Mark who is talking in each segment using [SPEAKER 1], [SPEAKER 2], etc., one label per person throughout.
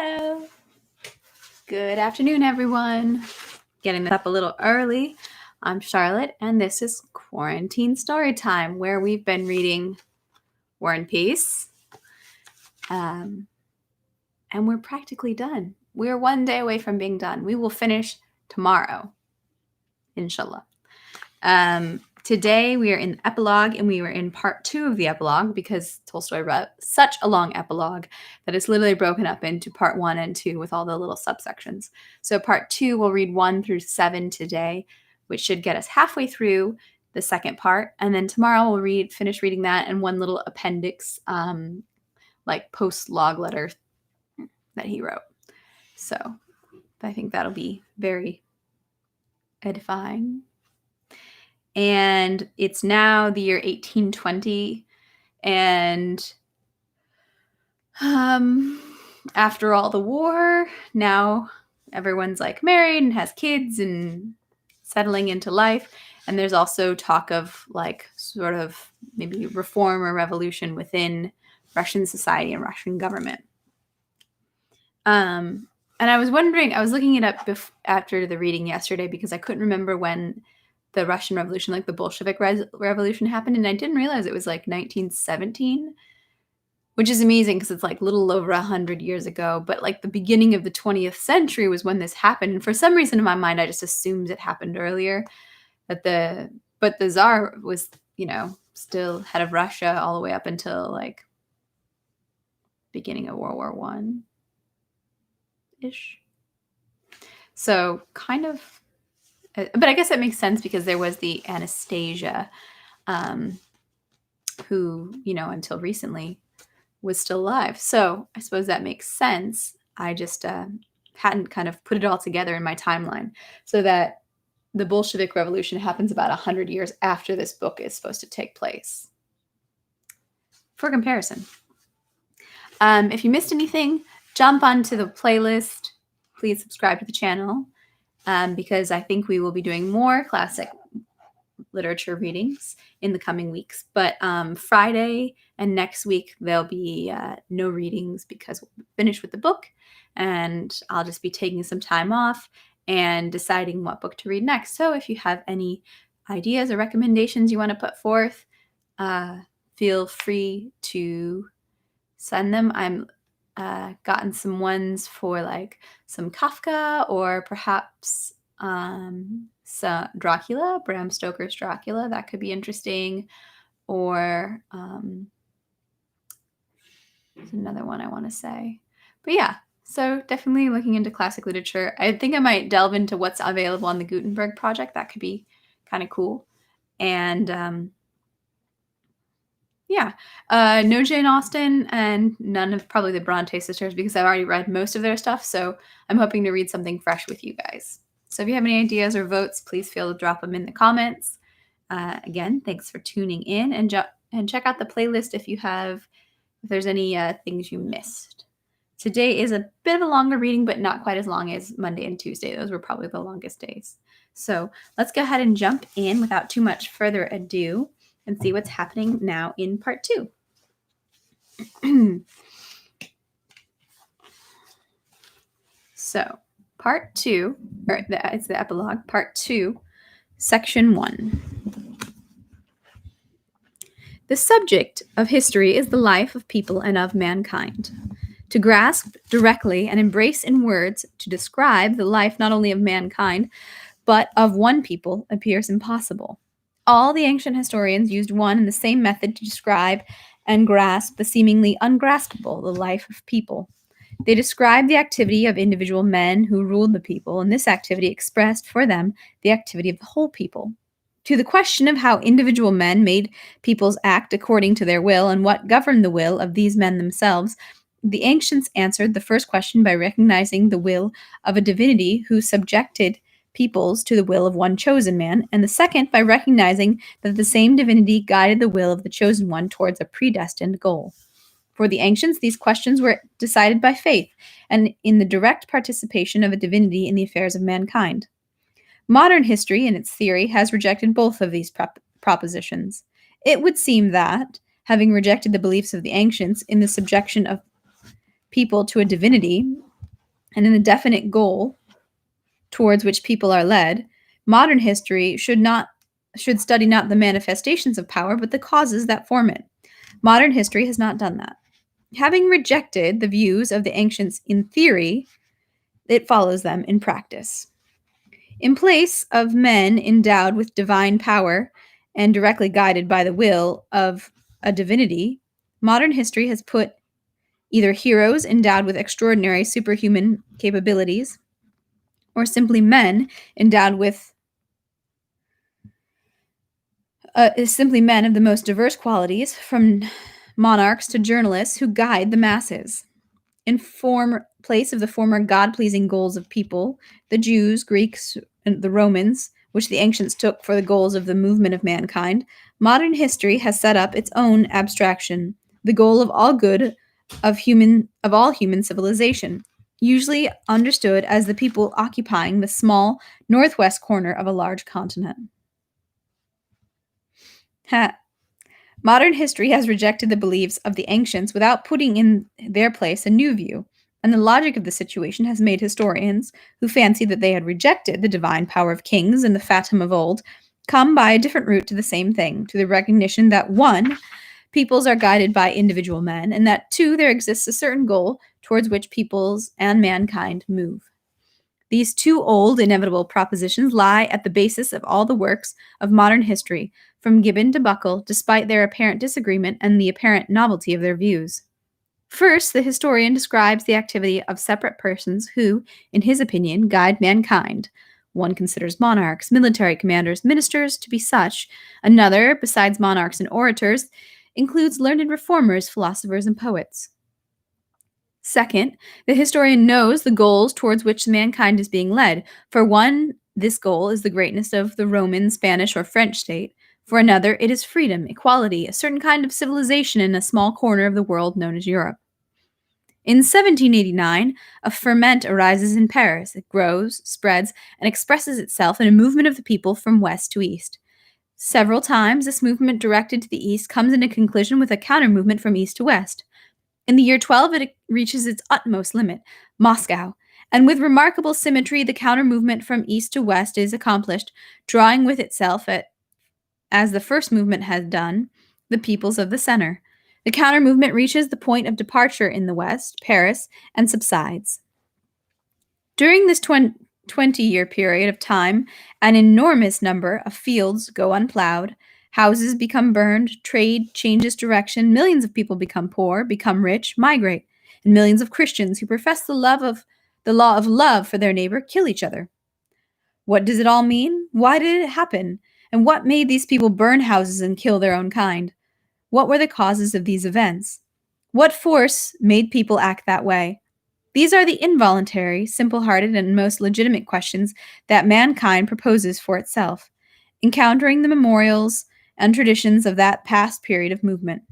[SPEAKER 1] Hello. Good afternoon, everyone. Getting this up a little early. I'm Charlotte, and this is Quarantine Story Time, where we've been reading War and Peace. And we're practically done. We're one day away from being done. We will finish tomorrow, inshallah. Today we are in the epilogue, and we were in part 2 of the epilogue because Tolstoy wrote such a long epilogue that it's literally broken up into part 1 and 2 with all the little subsections. So part 2, we'll read 1 through 7 today, which should get us halfway through the second part. And then tomorrow we'll finish reading that and one little appendix, like post-log letter that he wrote. So I think that'll be very edifying. And it's now the year 1820, and after all the war, now everyone's like married and has kids and settling into life, and there's also talk of like sort of maybe reform or revolution within Russian society and Russian government. And I was wondering, I was looking it up after the reading yesterday because I couldn't remember when the Russian Revolution, like the Bolshevik Revolution happened, and I didn't realize it was like 1917, which is amazing because it's like a little over 100 years ago, but like the beginning of the 20th century was when this happened, and for some reason in my mind I just assumed it happened earlier, but the Tsar was, still head of Russia all the way up until like beginning of World War I-ish. So kind of. But I guess that makes sense because there was the Anastasia, who, until recently was still alive. So I suppose that makes sense. I just hadn't kind of put it all together in my timeline. So that the Bolshevik Revolution happens about 100 years after this book is supposed to take place. For comparison. If you missed anything, jump onto the playlist. Please subscribe to the channel. Because I think we will be doing more classic literature readings in the coming weeks. But Friday and next week, there'll be no readings because we'll finish with the book, and I'll just be taking some time off and deciding what book to read next. So if you have any ideas or recommendations you want to put forth, feel free to send them. I'm gotten some ones for like some Kafka or perhaps some Dracula, Bram Stoker's Dracula. That could be interesting. Or there's another one I want to say. But yeah, so definitely looking into classic literature. I think I might delve into what's available on the Gutenberg Project. That could be kind of cool. And no Jane Austen and none of probably the Bronte sisters because I've already read most of their stuff. So I'm hoping to read something fresh with you guys. So if you have any ideas or votes, please feel to drop them in the comments. Again, thanks for tuning in and check out the playlist if there's any things you missed. Today is a bit of a longer reading, but not quite as long as Monday and Tuesday. Those were probably the longest days. So let's go ahead and jump in without too much further ado and see what's happening now in part 2. So, part 2, it's the epilogue, part 2, section 1. The subject of history is the life of people and of mankind. To grasp directly and embrace in words to describe the life not only of mankind, but of one people appears impossible. All the ancient historians used one and the same method to describe and grasp the seemingly ungraspable, the life of people. They described the activity of individual men who ruled the people, and this activity expressed for them the activity of the whole people. To the question of how individual men made peoples act according to their will and what governed the will of these men themselves, the ancients answered the first question by recognizing the will of a divinity who subjected peoples to the will of one chosen man, and the second by recognizing that the same divinity guided the will of the chosen one towards a predestined goal. For the ancients, these questions were decided by faith and in the direct participation of a divinity in the affairs of mankind. Modern history, in its theory, has rejected both of these propositions. It would seem that, having rejected the beliefs of the ancients in the subjection of people to a divinity, and in the definite goal towards which people are led, modern history should study not the manifestations of power, but the causes that form it. Modern history has not done that. Having rejected the views of the ancients in theory, it follows them in practice. In place of men endowed with divine power and directly guided by the will of a divinity, modern history has put either heroes endowed with extraordinary superhuman capabilities or simply men endowed with simply men of the most diverse qualities, from monarchs to journalists who guide the masses. In place of the former God-pleasing goals of people, the Jews, Greeks, and the Romans, which the ancients took for the goals of the movement of mankind, modern history has set up its own abstraction, the goal of all good of all human civilization, usually understood as the people occupying the small northwest corner of a large continent. Ha. Modern history has rejected the beliefs of the ancients without putting in their place a new view, and the logic of the situation has made historians, who fancied that they had rejected the divine power of kings and the fatum of old, come by a different route to the same thing, to the recognition that 1. Peoples are guided by individual men, and that 2. There exists a certain goal towards which peoples and mankind move. These two old, inevitable propositions lie at the basis of all the works of modern history, from Gibbon to Buckle, despite their apparent disagreement and the apparent novelty of their views. First, the historian describes the activity of separate persons who, in his opinion, guide mankind. One considers monarchs, military commanders, ministers to be such. Another, besides monarchs and orators, includes learned reformers, philosophers, and poets. Second, the historian knows the goals towards which mankind is being led. For one, this goal is the greatness of the Roman, Spanish, or French state. For another, it is freedom, equality, a certain kind of civilization in a small corner of the world known as Europe. In 1789, a ferment arises in Paris. It grows, spreads, and expresses itself in a movement of the people from west to east. Several times, this movement directed to the east comes into collision with a counter movement from east to west. In the year 12, it reaches its utmost limit, Moscow, and with remarkable symmetry, the counter movement from east to west is accomplished, drawing with itself, as the first movement has done, the peoples of the center. The counter movement reaches the point of departure in the west, Paris, and subsides. During this 20-year period of time, an enormous number of fields go unplowed, houses become burned, trade changes direction, millions of people become poor, become rich, migrate, and millions of Christians who profess the law of love for their neighbor kill each other. What does it all mean? Why did it happen? And what made these people burn houses and kill their own kind? What were the causes of these events? What force made people act that way? These are the involuntary, simple-hearted, and most legitimate questions that mankind proposes for itself, encountering the memorials and traditions of that past period of movement.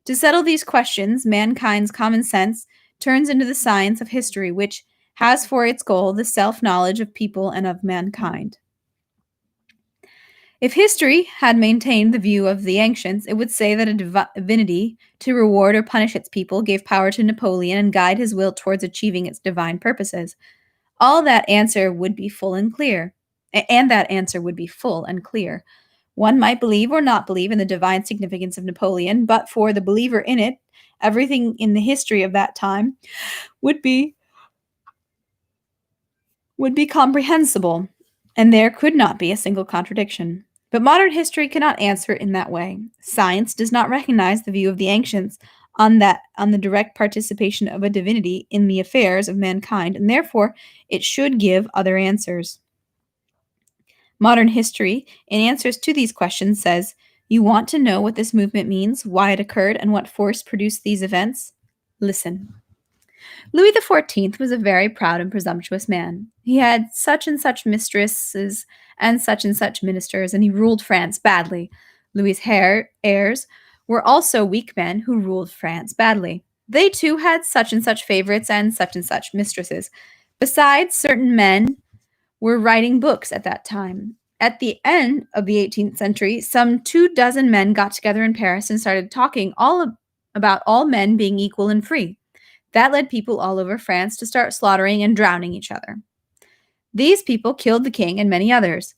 [SPEAKER 1] To settle these questions, mankind's common sense turns into the science of history, which has for its goal the self-knowledge of people and of mankind. If history had maintained the view of the ancients, it would say that a divinity, to reward or punish its people, gave power to Napoleon and guide his will towards achieving its divine purposes. All that answer would be full and clear, and that answer would be full and clear. One might believe or not believe in the divine significance of Napoleon, but for the believer in it, everything in the history of that time would be comprehensible, and there could not be a single contradiction. But modern history cannot answer in that way. Science does not recognize the view of the ancients on the direct participation of a divinity in the affairs of mankind, and therefore it should give other answers. Modern history, in answers to these questions, says, "You want to know what this movement means, why it occurred, and what force produced these events? Listen." Louis XIV was a very proud and presumptuous man. He had such and such mistresses and such ministers, and he ruled France badly. Louis's heirs were also weak men who ruled France badly. They too had such and such favorites and such mistresses. Besides, certain men were writing books at that time. At the end of the 18th century, some 24 men got together in Paris and started talking about all men being equal and free. That led people all over France to start slaughtering and drowning each other. These people killed the king and many others.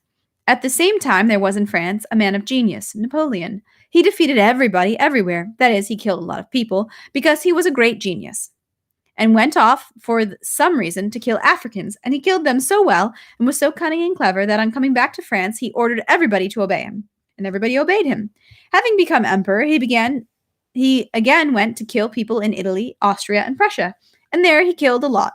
[SPEAKER 1] At the same time, there was in France a man of genius, Napoleon. He defeated everybody everywhere. That is, he killed a lot of people because he was a great genius, and went off for some reason to kill Africans, and he killed them so well and was so cunning and clever that on coming back to France, he ordered everybody to obey him, and everybody obeyed him. Having become emperor, he again went to kill people in Italy, Austria, and Prussia, and there he killed a lot.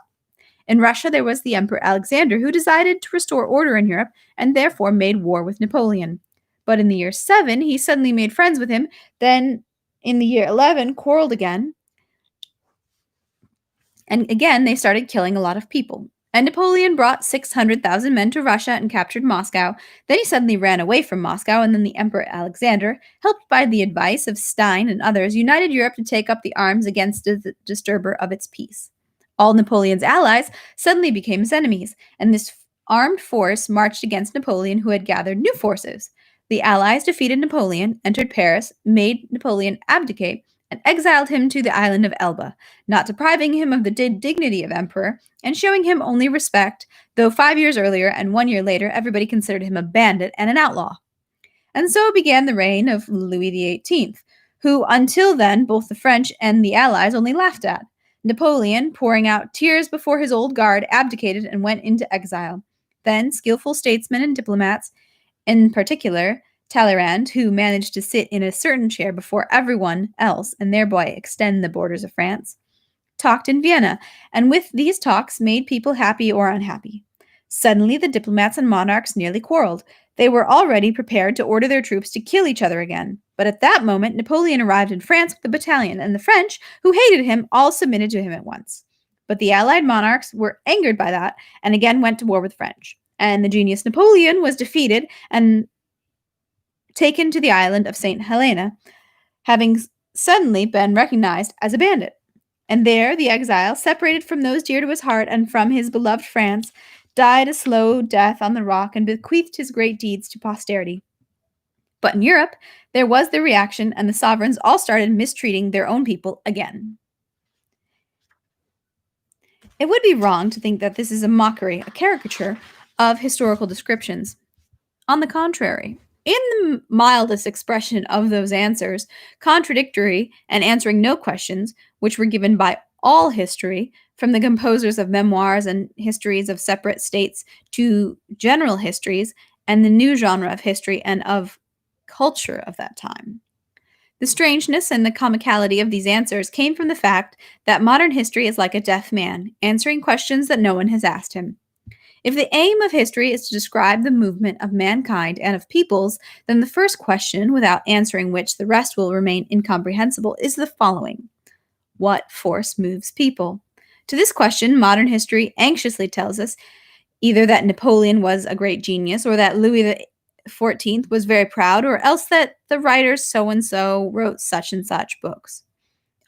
[SPEAKER 1] In Russia, there was the Emperor Alexander, who decided to restore order in Europe and therefore made war with Napoleon. But in the year 7, he suddenly made friends with him, then in the year 11, quarreled again, and again they started killing a lot of people. And Napoleon brought 600,000 men to Russia and captured Moscow. Then he suddenly ran away from Moscow, and then the Emperor Alexander, helped by the advice of Stein and others, united Europe to take up the arms against the disturber of its peace. All Napoleon's allies suddenly became his enemies, and this armed force marched against Napoleon, who had gathered new forces. The allies defeated Napoleon, entered Paris, made Napoleon abdicate, and exiled him to the island of Elba, not depriving him of the dignity of emperor, and showing him only respect, though 5 years earlier and 1 year later everybody considered him a bandit and an outlaw. And so began the reign of Louis XVIII, who until then both the French and the allies only laughed at. Napoleon, pouring out tears before his old guard, abdicated and went into exile. Then skillful statesmen and diplomats, in particular Talleyrand, who managed to sit in a certain chair before everyone else and thereby extend the borders of France, talked in Vienna, and with these talks made people happy or unhappy. Suddenly the diplomats and monarchs nearly quarreled. They were already prepared to order their troops to kill each other again. But at that moment, Napoleon arrived in France with a battalion, and the French, who hated him, all submitted to him at once. But the allied monarchs were angered by that, and again went to war with the French. And the genius Napoleon was defeated and taken to the island of St. Helena, having suddenly been recognized as a bandit. And there the exile, separated from those dear to his heart and from his beloved France, died a slow death on the rock and bequeathed his great deeds to posterity. But in Europe, there was the reaction, and the sovereigns all started mistreating their own people again. It would be wrong to think that this is a mockery, a caricature of historical descriptions. On the contrary, in the mildest expression of those answers, contradictory and answering no questions, which were given by all history, from the composers of memoirs and histories of separate states to general histories and the new genre of history and of culture of that time. The strangeness and the comicality of these answers came from the fact that modern history is like a deaf man, answering questions that no one has asked him. If the aim of history is to describe the movement of mankind and of peoples, then the first question, without answering which the rest will remain incomprehensible, is the following: what force moves people? To this question, modern history anxiously tells us either that Napoleon was a great genius, or that Louis XIV was very proud, or else that the writer so-and-so wrote such and such books.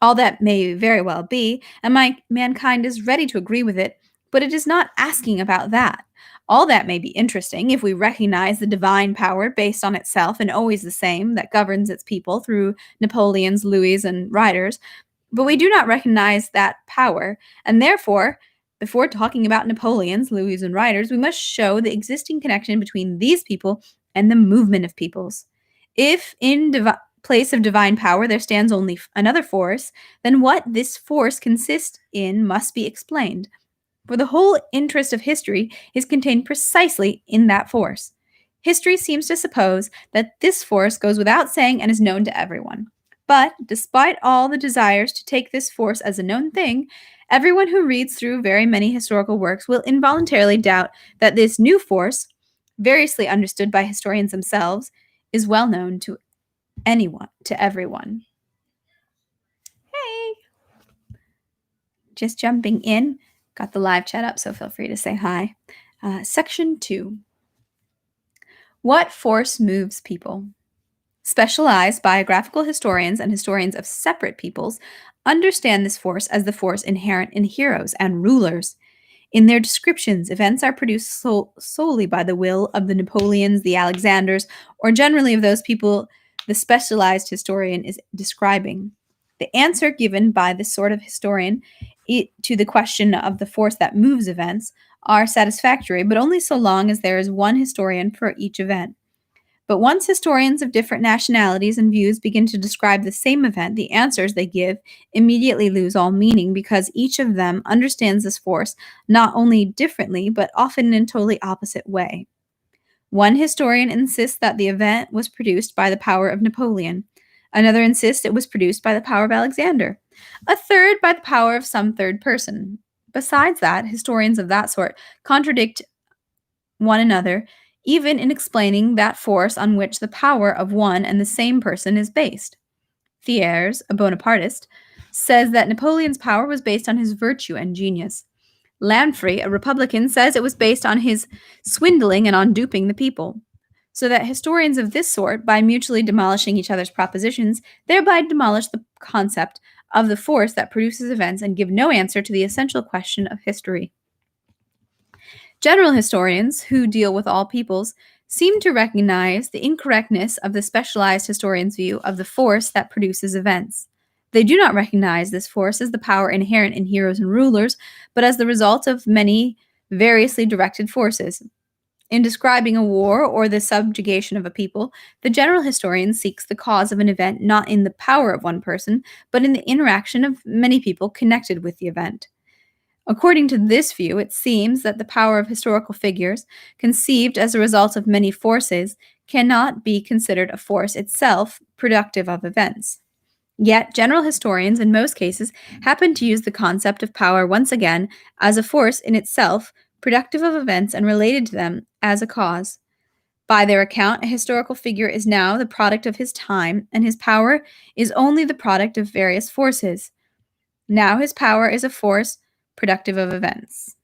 [SPEAKER 1] All that may very well be, and mankind is ready to agree with it, but it is not asking about that. All that may be interesting if we recognize the divine power based on itself and always the same that governs its people through Napoleon's, Louis, and writers, but we do not recognize that power, and therefore, before talking about Napoleon's, Louis, and writers, we must show the existing connection between these people and the movement of peoples. If in place of divine power there stands only another force, then what this force consists in must be explained. For the whole interest of history is contained precisely in that force. History seems to suppose that this force goes without saying and is known to everyone. But, despite all the desires to take this force as a known thing, everyone who reads through very many historical works will involuntarily doubt that this new force, variously understood by historians themselves, is well known to everyone. Hey! Just jumping in. Got the live chat up, so feel free to say hi. Section 2. What force moves people? Specialized biographical historians and historians of separate peoples understand this force as the force inherent in heroes and rulers. In their descriptions, events are produced solely by the will of the Napoleons, the Alexanders, or generally of those people the specialized historian is describing. The answer given by this sort of historian to the question of the force that moves events are satisfactory, but only so long as there is one historian for each event. But once historians of different nationalities and views begin to describe the same event, the answers they give immediately lose all meaning because each of them understands this force not only differently, but often in a totally opposite way. One historian insists that the event was produced by the power of Napoleon. Another insists it was produced by the power of Alexander. A third by the power of some third person. Besides that, historians of that sort contradict one another, even in explaining that force on which the power of one and the same person is based. Thiers, a Bonapartist, says that Napoleon's power was based on his virtue and genius. Lanfrey, a Republican, says it was based on his swindling and on duping the people. So that historians of this sort, by mutually demolishing each other's propositions, thereby demolish the concept of the force that produces events and give no answer to the essential question of history. General historians, who deal with all peoples, seem to recognize the incorrectness of the specialized historian's view of the force that produces events. They do not recognize this force as the power inherent in heroes and rulers, but as the result of many variously directed forces. In describing a war or the subjugation of a people, the general historian seeks the cause of an event not in the power of one person, but in the interaction of many people connected with the event. According to this view, it seems that the power of historical figures, conceived as a result of many forces, cannot be considered a force itself productive of events. Yet, general historians, in most cases, happen to use the concept of power once again as a force in itself, productive of events and related to them as a cause. By their account, a historical figure is now the product of his time, and his power is only the product of various forces. Now his power is a force productive of events.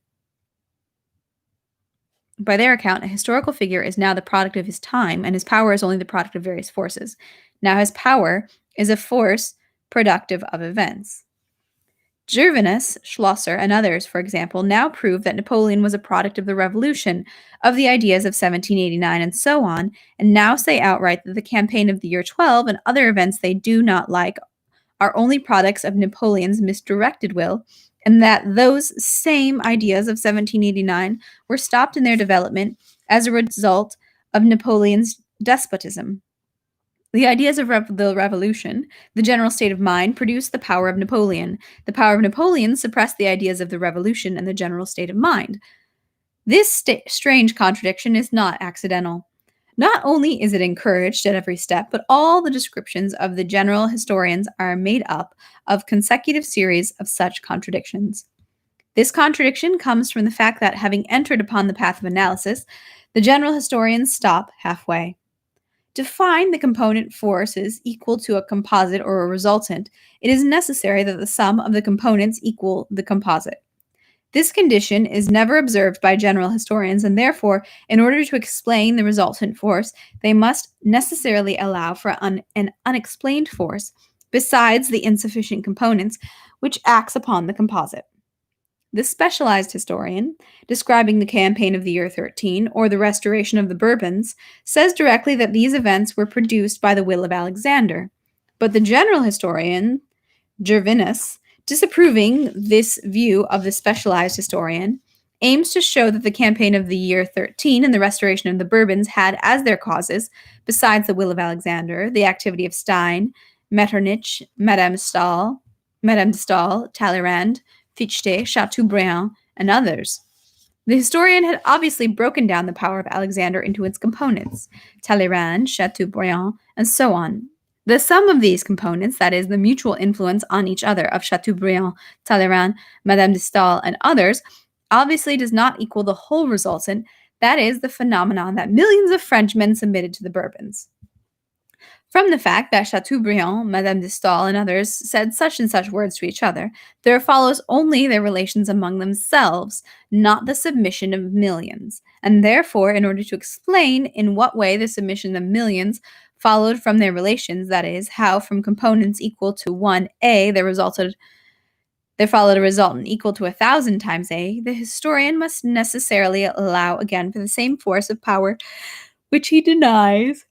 [SPEAKER 1] By their account, a historical figure is now the product of his time, and his power is only the product of various forces. Now his power is a force productive of events. Gervinus, Schlosser, and others, for example, now prove that Napoleon was a product of the revolution, of the ideas of 1789, and so on, and now say outright that the campaign of the year 12 and other events they do not like are only products of Napoleon's misdirected will, and that those same ideas of 1789 were stopped in their development as a result of Napoleon's despotism. The ideas of the revolution, the general state of mind, produced the power of Napoleon. The power of Napoleon suppressed the ideas of the revolution and the general state of mind. This strange contradiction is not accidental. Not only is it encouraged at every step, but all the descriptions of the general historians are made up of consecutive series of such contradictions. This contradiction comes from the fact that, having entered upon the path of analysis, the general historians stop halfway. To find the component forces equal to a composite or a resultant, it is necessary that the sum of the components equal the composite. This condition is never observed by general historians, and therefore, in order to explain the resultant force, they must necessarily allow for an unexplained force, besides the insufficient components, which acts upon the composite. The specialized historian, describing the campaign of the year 13, or the restoration of the Bourbons, says directly that these events were produced by the will of Alexander. But the general historian, Gervinus, disapproving this view of the specialized historian, aims to show that the campaign of the year 13 and the restoration of the Bourbons had as their causes, besides the will of Alexander, the activity of Stein, Metternich, Madame de Stael, Talleyrand, Fichte, Chateaubriand, and others. The historian had obviously broken down the power of Alexander into its components, Talleyrand, Chateaubriand, and so on. The sum of these components, that is, the mutual influence on each other of Chateaubriand, Talleyrand, Madame de Stael, and others, obviously does not equal the whole resultant, that is, the phenomenon that millions of Frenchmen submitted to the Bourbons. From the fact that Chateaubriand, Madame de Stael, and others said such and such words to each other, there follows only their relations among themselves, not the submission of millions. And therefore, in order to explain in what way the submission of millions followed from their relations, that is, how from components equal to 1A there followed a resultant equal to 1,000 times A, the historian must necessarily allow again for the same force of power which he denies,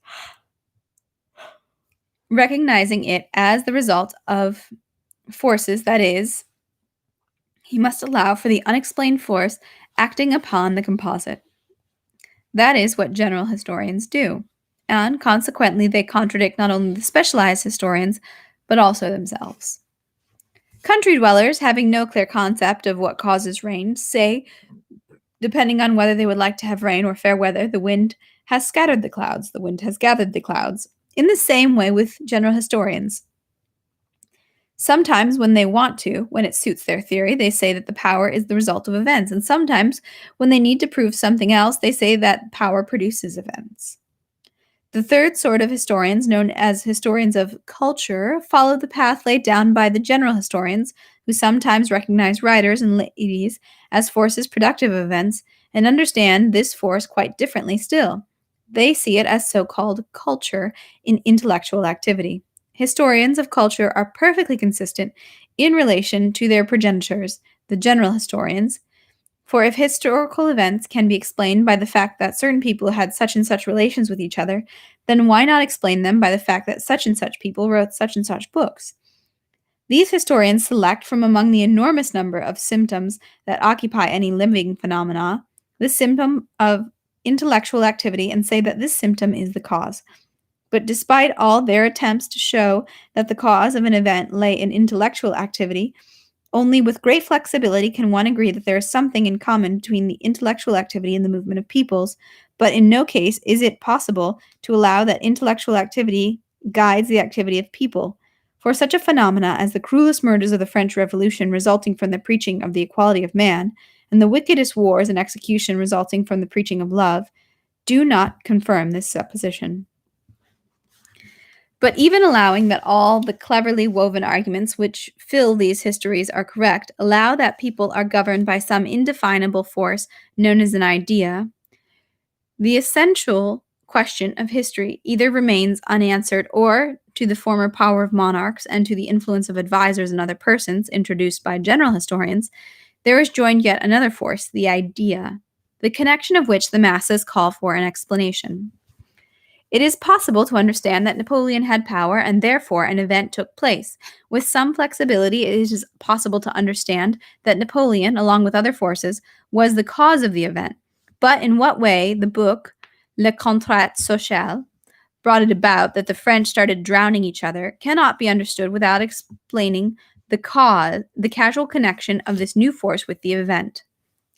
[SPEAKER 1] recognizing it as the result of forces, that is, He must allow for the unexplained force acting upon the composite. That is what general historians do, and consequently they contradict not only the specialized historians, but also themselves. Country dwellers, having no clear concept of what causes rain, say, depending on whether they would like to have rain or fair weather, the wind has scattered the clouds, the wind has gathered the clouds. In the same way with general historians. Sometimes, when they want to, when it suits their theory, they say that the power is the result of events, and sometimes, when they need to prove something else, they say that power produces events. The third sort of historians, known as historians of culture, follow the path laid down by the general historians, who sometimes recognize writers and ladies as forces productive of events and understand this force quite differently still. They see it as so-called culture in intellectual activity. Historians of culture are perfectly consistent in relation to their progenitors, the general historians, for if historical events can be explained by the fact that certain people had such and such relations with each other, then why not explain them by the fact that such and such people wrote such and such books? These historians select from among the enormous number of symptoms that occupy any living phenomena the symptom of intellectual activity and say that this symptom is the cause. But despite all their attempts to show that the cause of an event lay in intellectual activity, only with great flexibility can one agree that there is something in common between the intellectual activity and the movement of peoples, but in no case is it possible to allow that intellectual activity guides the activity of people. For such a phenomena as the cruelest murders of the French Revolution resulting from the preaching of the equality of man, and the wickedest wars and execution resulting from the preaching of love, do not confirm this supposition. But even allowing that all the cleverly woven arguments which fill these histories are correct, allow that people are governed by some indefinable force known as an idea, the essential question of history either remains unanswered or, to the former power of monarchs and to the influence of advisors and other persons introduced by general historians, there is joined yet another force, the idea, the connection of which the masses call for an explanation. It is possible to understand that Napoleon had power and therefore an event took place. With some flexibility, it is possible to understand that Napoleon, along with other forces, was the cause of the event. But in what way the book Le Contrat Social brought it about that the French started drowning each other cannot be understood without explaining the casual connection of this new force with the event.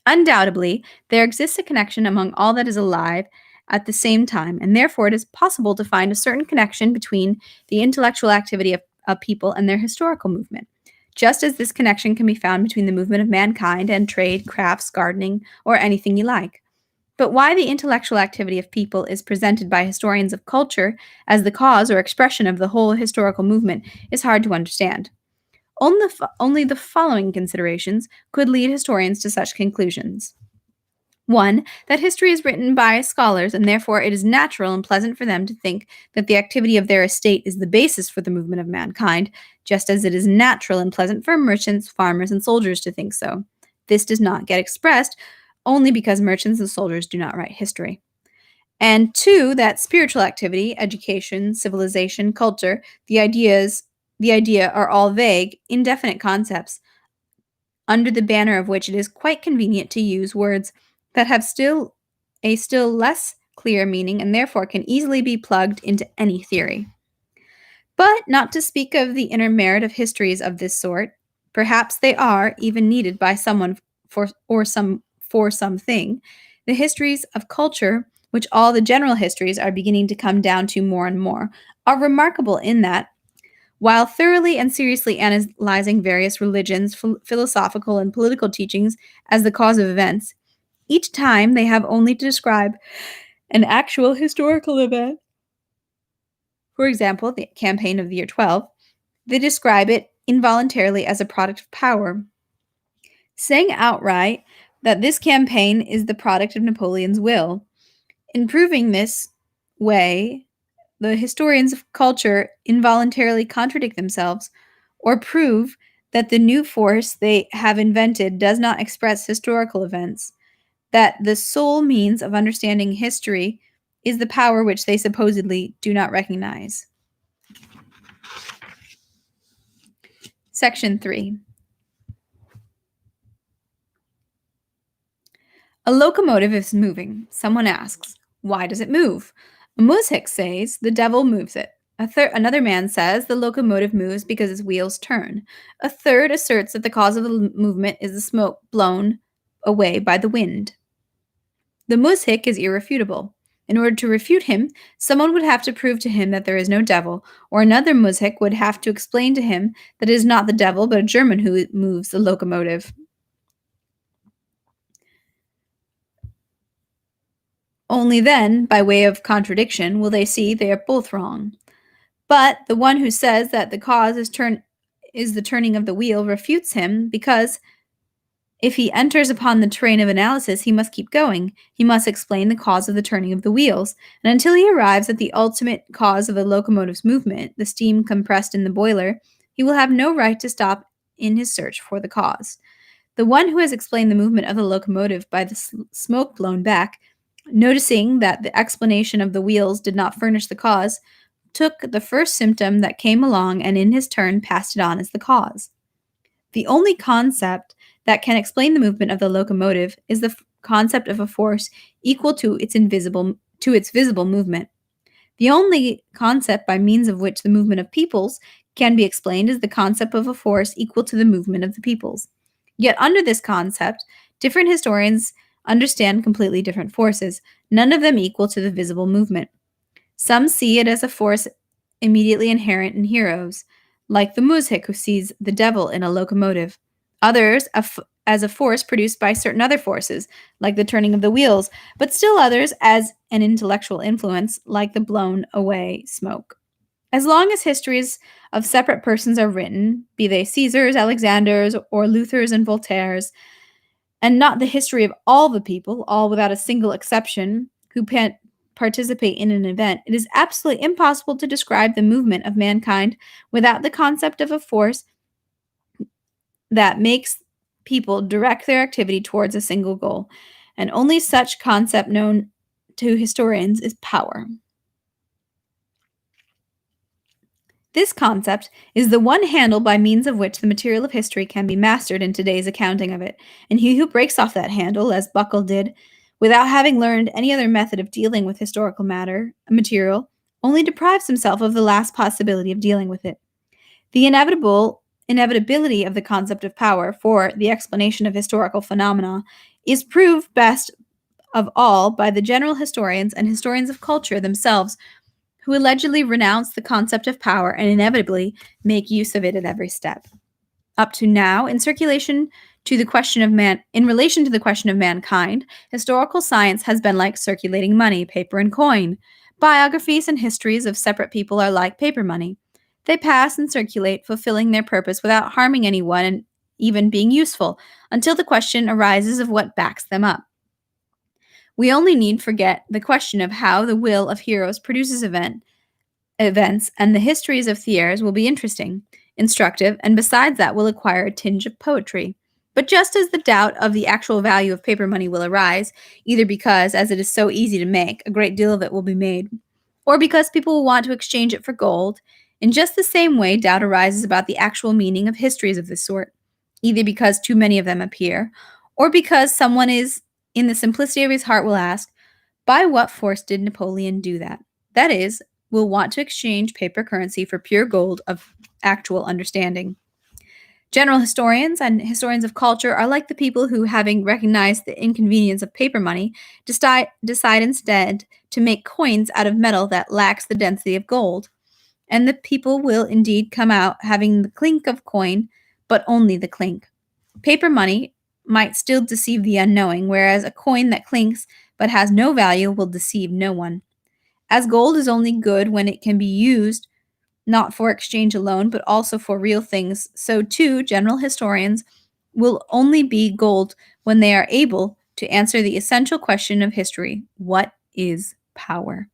[SPEAKER 1] Undoubtedly, there exists a connection among all that is alive at the same time, and therefore it is possible to find a certain connection between the intellectual activity of people and their historical movement, just as this connection can be found between the movement of mankind and trade, crafts, gardening, or anything you like. But why the intellectual activity of people is presented by historians of culture as the cause or expression of the whole historical movement is hard to understand. Only the following considerations could lead historians to such conclusions. 1. That history is written by scholars, and therefore it is natural and pleasant for them to think that the activity of their estate is the basis for the movement of mankind, just as it is natural and pleasant for merchants, farmers, and soldiers to think so. This does not get expressed only because merchants and soldiers do not write history. And 2, that spiritual activity, education, civilization, culture, the idea are all vague, indefinite concepts, under the banner of which it is quite convenient to use words that have a still less clear meaning and therefore can easily be plugged into any theory. But not to speak of the inner merit of histories of this sort, perhaps they are even needed by someone for something. The histories of culture, which all the general histories are beginning to come down to more and more, are remarkable in that, while thoroughly and seriously analyzing various religions, philosophical, and political teachings as the cause of events, each time they have only to describe an actual historical event. For example, the campaign of the year 12, they describe it involuntarily as a product of power, saying outright that this campaign is the product of Napoleon's will. In proving this way, the historians of culture involuntarily contradict themselves or prove that the new force they have invented does not express historical events, that the sole means of understanding history is the power which they supposedly do not recognize. Section 3. A locomotive is moving. Someone asks, why does it move? A muzhik says, the devil moves it. Another man says the locomotive moves because its wheels turn. A third asserts that the cause of the movement is the smoke blown away by the wind. The muzhik is irrefutable. In order to refute him, someone would have to prove to him that there is no devil, or another muzhik would have to explain to him that it is not the devil but a German who moves the locomotive. Only then, by way of contradiction, will they see they are both wrong. But the one who says that the cause is the turning of the wheel refutes him, because if he enters upon the terrain of analysis, he must keep going. He must explain the cause of the turning of the wheels. And until he arrives at the ultimate cause of a locomotive's movement, the steam compressed in the boiler, he will have no right to stop in his search for the cause. The one who has explained the movement of the locomotive by the smoke blown back, noticing that the explanation of the wheels did not furnish the cause, took the first symptom that came along and in his turn passed it on as the cause. The only concept that can explain the movement of the locomotive is the concept of a force equal to its visible movement. The only concept by means of which the movement of peoples can be explained is the concept of a force equal to the movement of the peoples. Yet under this concept, different historians understand completely different forces, none of them equal to the visible movement. Some see it as a force immediately inherent in heroes, like the muzhik who sees the devil in a locomotive. Others as a force produced by certain other forces, like the turning of the wheels, but still others as an intellectual influence, like the blown away smoke. As long as histories of separate persons are written, be they Caesars, Alexanders, or Luthers and Voltaires, and not the history of all the people, all without a single exception, who participate in an event, it is absolutely impossible to describe the movement of mankind without the concept of a force that makes people direct their activity towards a single goal. And only such concept known to historians is power. This concept is the one handle by means of which the material of history can be mastered in today's accounting of it, and he who breaks off that handle, as Buckle did, without having learned any other method of dealing with historical material, only deprives himself of the last possibility of dealing with it. The inevitability of the concept of power for the explanation of historical phenomena is proved best of all by the general historians and historians of culture themselves, who allegedly renounce the concept of power and inevitably make use of it at every step. Up to now, in relation to the question of mankind, historical science has been like circulating money, paper and coin. Biographies and histories of separate people are like paper money. They pass and circulate, fulfilling their purpose without harming anyone and even being useful, until the question arises of what backs them up. We only need forget the question of how the will of heroes produces events, and the histories of Thiers will be interesting, instructive, and besides that will acquire a tinge of poetry. But just as the doubt of the actual value of paper money will arise, either because, as it is so easy to make, a great deal of it will be made, or because people will want to exchange it for gold, in just the same way doubt arises about the actual meaning of histories of this sort, either because too many of them appear, or because someone in the simplicity of his heart will ask, by what force did Napoleon do that? That is, will want to exchange paper currency for pure gold of actual understanding. General historians and historians of culture are like the people who, having recognized the inconvenience of paper money, decide instead to make coins out of metal that lacks the density of gold. And the people will indeed come out having the clink of coin, but only the clink. Paper money might still deceive the unknowing, whereas a coin that clinks but has no value will deceive no one. As gold is only good when it can be used not for exchange alone, but also for real things, so too general historians will only be gold when they are able to answer the essential question of history: what is power?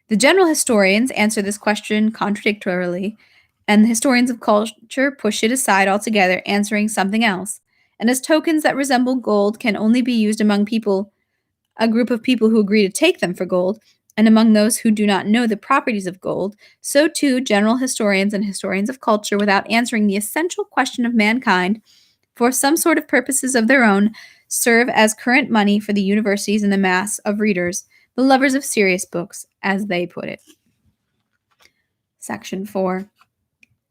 [SPEAKER 1] The general historians answer this question contradictorily, and the historians of culture push it aside altogether, answering something else. And as tokens that resemble gold can only be used among a group of people who agree to take them for gold, and among those who do not know the properties of gold, so too general historians and historians of culture, without answering the essential question of mankind, for some sort of purposes of their own, serve as current money for the universities and the mass of readers, the lovers of serious books, as they put it. Section 4.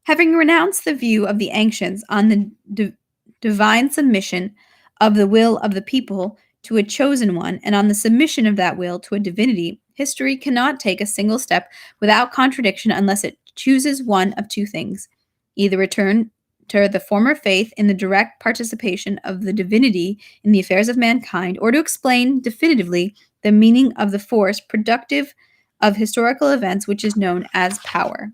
[SPEAKER 1] Having renounced the view of the ancients on the divine submission of the will of the people to a chosen one, and on the submission of that will to a divinity, history cannot take a single step without contradiction unless it chooses one of two things: either return to the former faith in the direct participation of the divinity in the affairs of mankind, or to explain definitively the meaning of the force productive of historical events, which is known as power.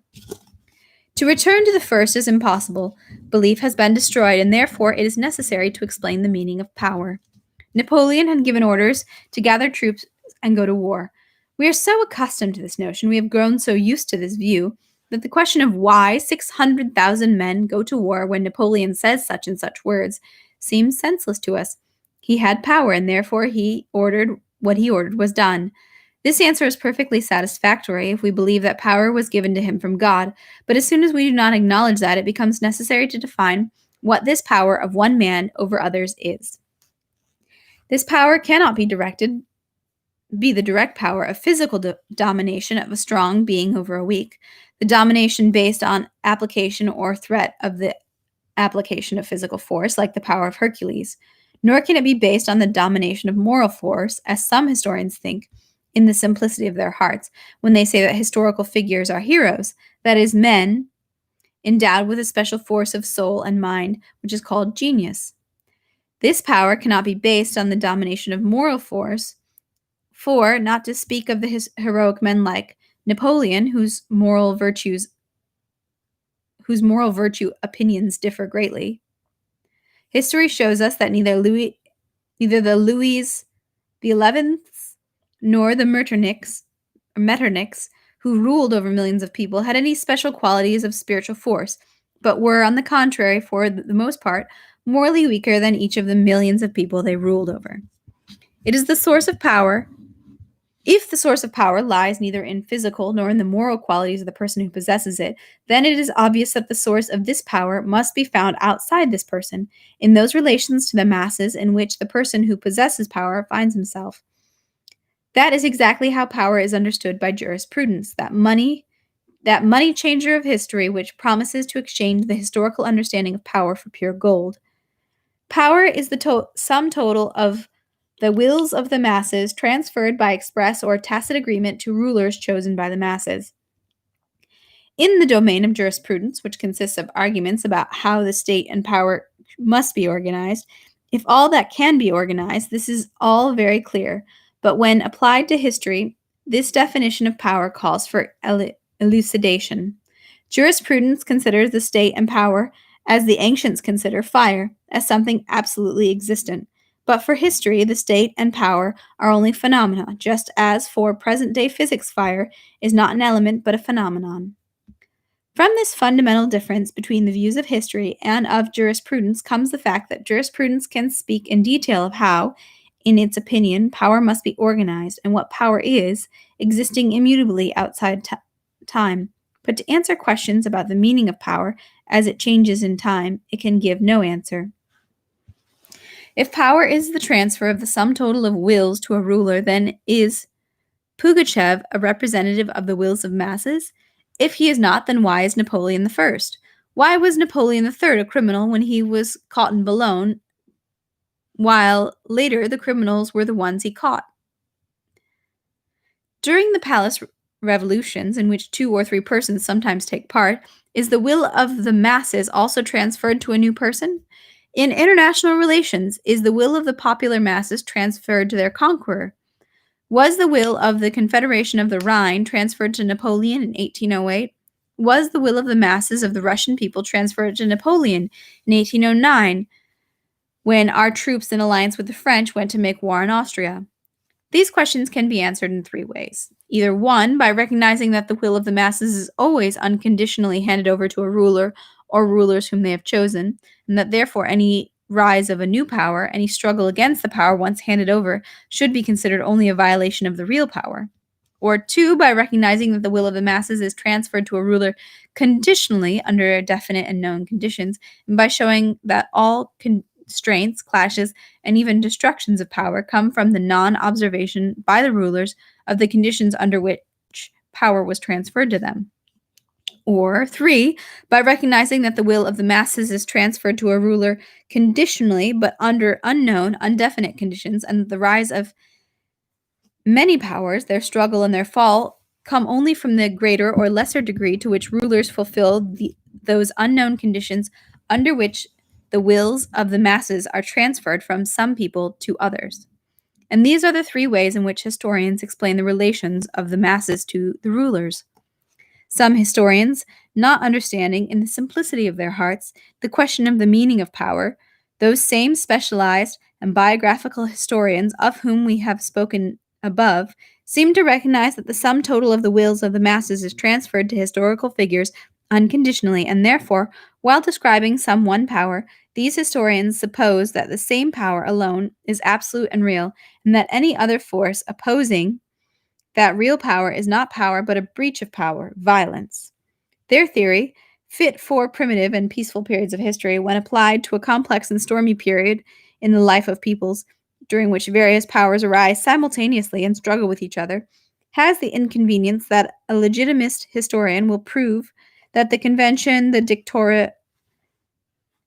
[SPEAKER 1] To return to the first is impossible. Belief has been destroyed, and therefore it is necessary to explain the meaning of power. Napoleon had given orders to gather troops and go to war. We are so accustomed to this notion, we have grown so used to this view, that the question of why 600,000 men go to war when Napoleon says such and such words seems senseless to us. He had power, and therefore what he ordered was done. This answer is perfectly satisfactory if we believe that power was given to him from God, but as soon as we do not acknowledge that, it becomes necessary to define what this power of one man over others is. This power cannot be the direct power of physical domination of a strong being over a weak, the domination based on application or threat of the application of physical force, like the power of Hercules, nor can it be based on the domination of moral force, as some historians think, in the simplicity of their hearts, when they say that historical figures are heroes, that is, men endowed with a special force of soul and mind, which is called genius. This power cannot be based on the domination of moral force, for, not to speak of the heroic men like Napoleon, whose moral virtue opinions differ greatly. History shows us that neither the Louis XI nor the Metternichs, who ruled over millions of people, had any special qualities of spiritual force, but were, on the contrary, for the most part, morally weaker than each of the millions of people they ruled over. It is the source of power. If the source of power lies neither in physical nor in the moral qualities of the person who possesses it, then it is obvious that the source of this power must be found outside this person, in those relations to the masses in which the person who possesses power finds himself. That is exactly how power is understood by jurisprudence, that money changer of history which promises to exchange the historical understanding of power for pure gold. Power is the sum total of the wills of the masses transferred by express or tacit agreement to rulers chosen by the masses. In the domain of jurisprudence, which consists of arguments about how the state and power must be organized, if all that can be organized, this is all very clear. But when applied to history, this definition of power calls for elucidation. Jurisprudence considers the state and power as the ancients consider fire, as something absolutely existent. But for history, the state and power are only phenomena, just as for present-day physics fire is not an element but a phenomenon. From this fundamental difference between the views of history and of jurisprudence comes the fact that jurisprudence can speak in detail of how, in its opinion, power must be organized and what power is, existing immutably outside time. But to answer questions about the meaning of power as it changes in time, it can give no answer. If power is the transfer of the sum total of wills to a ruler, then is Pugachev a representative of the wills of masses? If he is not, then why is Napoleon I? Why was Napoleon III a criminal when he was caught in Boulogne, while later the criminals were the ones he caught? During the palace revolutions, in which 2 or 3 persons sometimes take part, is the will of the masses also transferred to a new person? In international relations, is the will of the popular masses transferred to their conqueror? Was the will of the Confederation of the Rhine transferred to Napoleon in 1808? Was the will of the masses of the Russian people transferred to Napoleon in 1809, when our troops in alliance with the French went to make war on Austria? These questions can be answered in 3 ways. Either 1, by recognizing that the will of the masses is always unconditionally handed over to a ruler or rulers whom they have chosen, and that therefore any rise of a new power, any struggle against the power once handed over, should be considered only a violation of the real power. Or 2, by recognizing that the will of the masses is transferred to a ruler conditionally under definite and known conditions, and by showing that all constraints, clashes, and even destructions of power come from the non-observation by the rulers of the conditions under which power was transferred to them. Or 3, by recognizing that the will of the masses is transferred to a ruler conditionally but under unknown, undefinite conditions, and the rise of many powers, their struggle and their fall, come only from the greater or lesser degree to which rulers fulfill those unknown conditions under which the wills of the masses are transferred from some people to others. And these are the 3 ways in which historians explain the relations of the masses to the rulers. Some historians, not understanding in the simplicity of their hearts the question of the meaning of power, those same specialized and biographical historians of whom we have spoken above, seem to recognize that the sum total of the wills of the masses is transferred to historical figures unconditionally, and therefore, while describing some one power, these historians suppose that the same power alone is absolute and real, and that any other force opposing that real power is not power but a breach of power, violence. Their theory, fit for primitive and peaceful periods of history, when applied to a complex and stormy period in the life of peoples, during which various powers arise simultaneously and struggle with each other, has the inconvenience that a legitimist historian will prove that the convention, the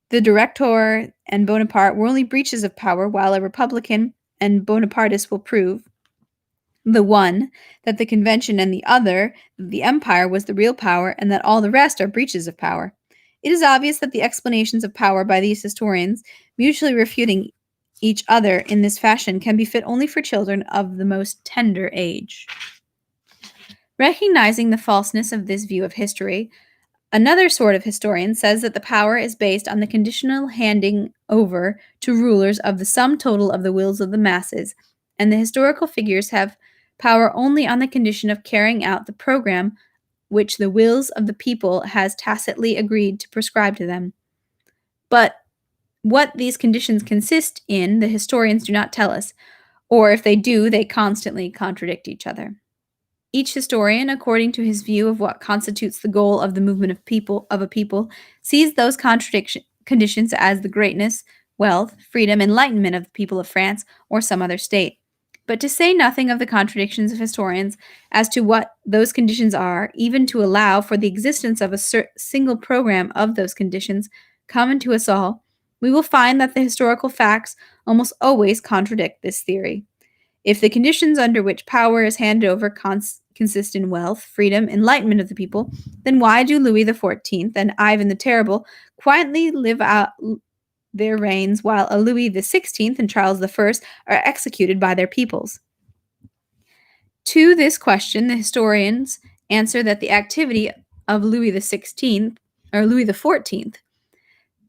[SPEAKER 1] director, and Bonaparte were only breaches of power, while a republican and Bonapartist will prove the one, that the convention, and the other, that the empire was the real power, and that all the rest are breaches of power. It is obvious that the explanations of power by these historians, mutually refuting each other in this fashion, can be fit only for children of the most tender age. Recognizing the falseness of this view of history, another sort of historian says that the power is based on the conditional handing over to rulers of the sum total of the wills of the masses, and the historical figures have power only on the condition of carrying out the program which the wills of the people has tacitly agreed to prescribe to them. But what these conditions consist in, the historians do not tell us, or if they do, they constantly contradict each other. Each historian, according to his view of what constitutes the goal of the movement of a people, sees those conditions as the greatness, wealth, freedom, enlightenment of the people of France or some other state. But to say nothing of the contradictions of historians as to what those conditions are, even to allow for the existence of a single program of those conditions common to us all, we will find that the historical facts almost always contradict this theory. If the conditions under which power is handed over consist in wealth, freedom, enlightenment of the people, then why do Louis XIV and Ivan the Terrible quietly live out their reigns while a Louis XVI and Charles I are executed by their peoples? To this question, the historians answer that the activity of Louis XVI, or Louis XIV,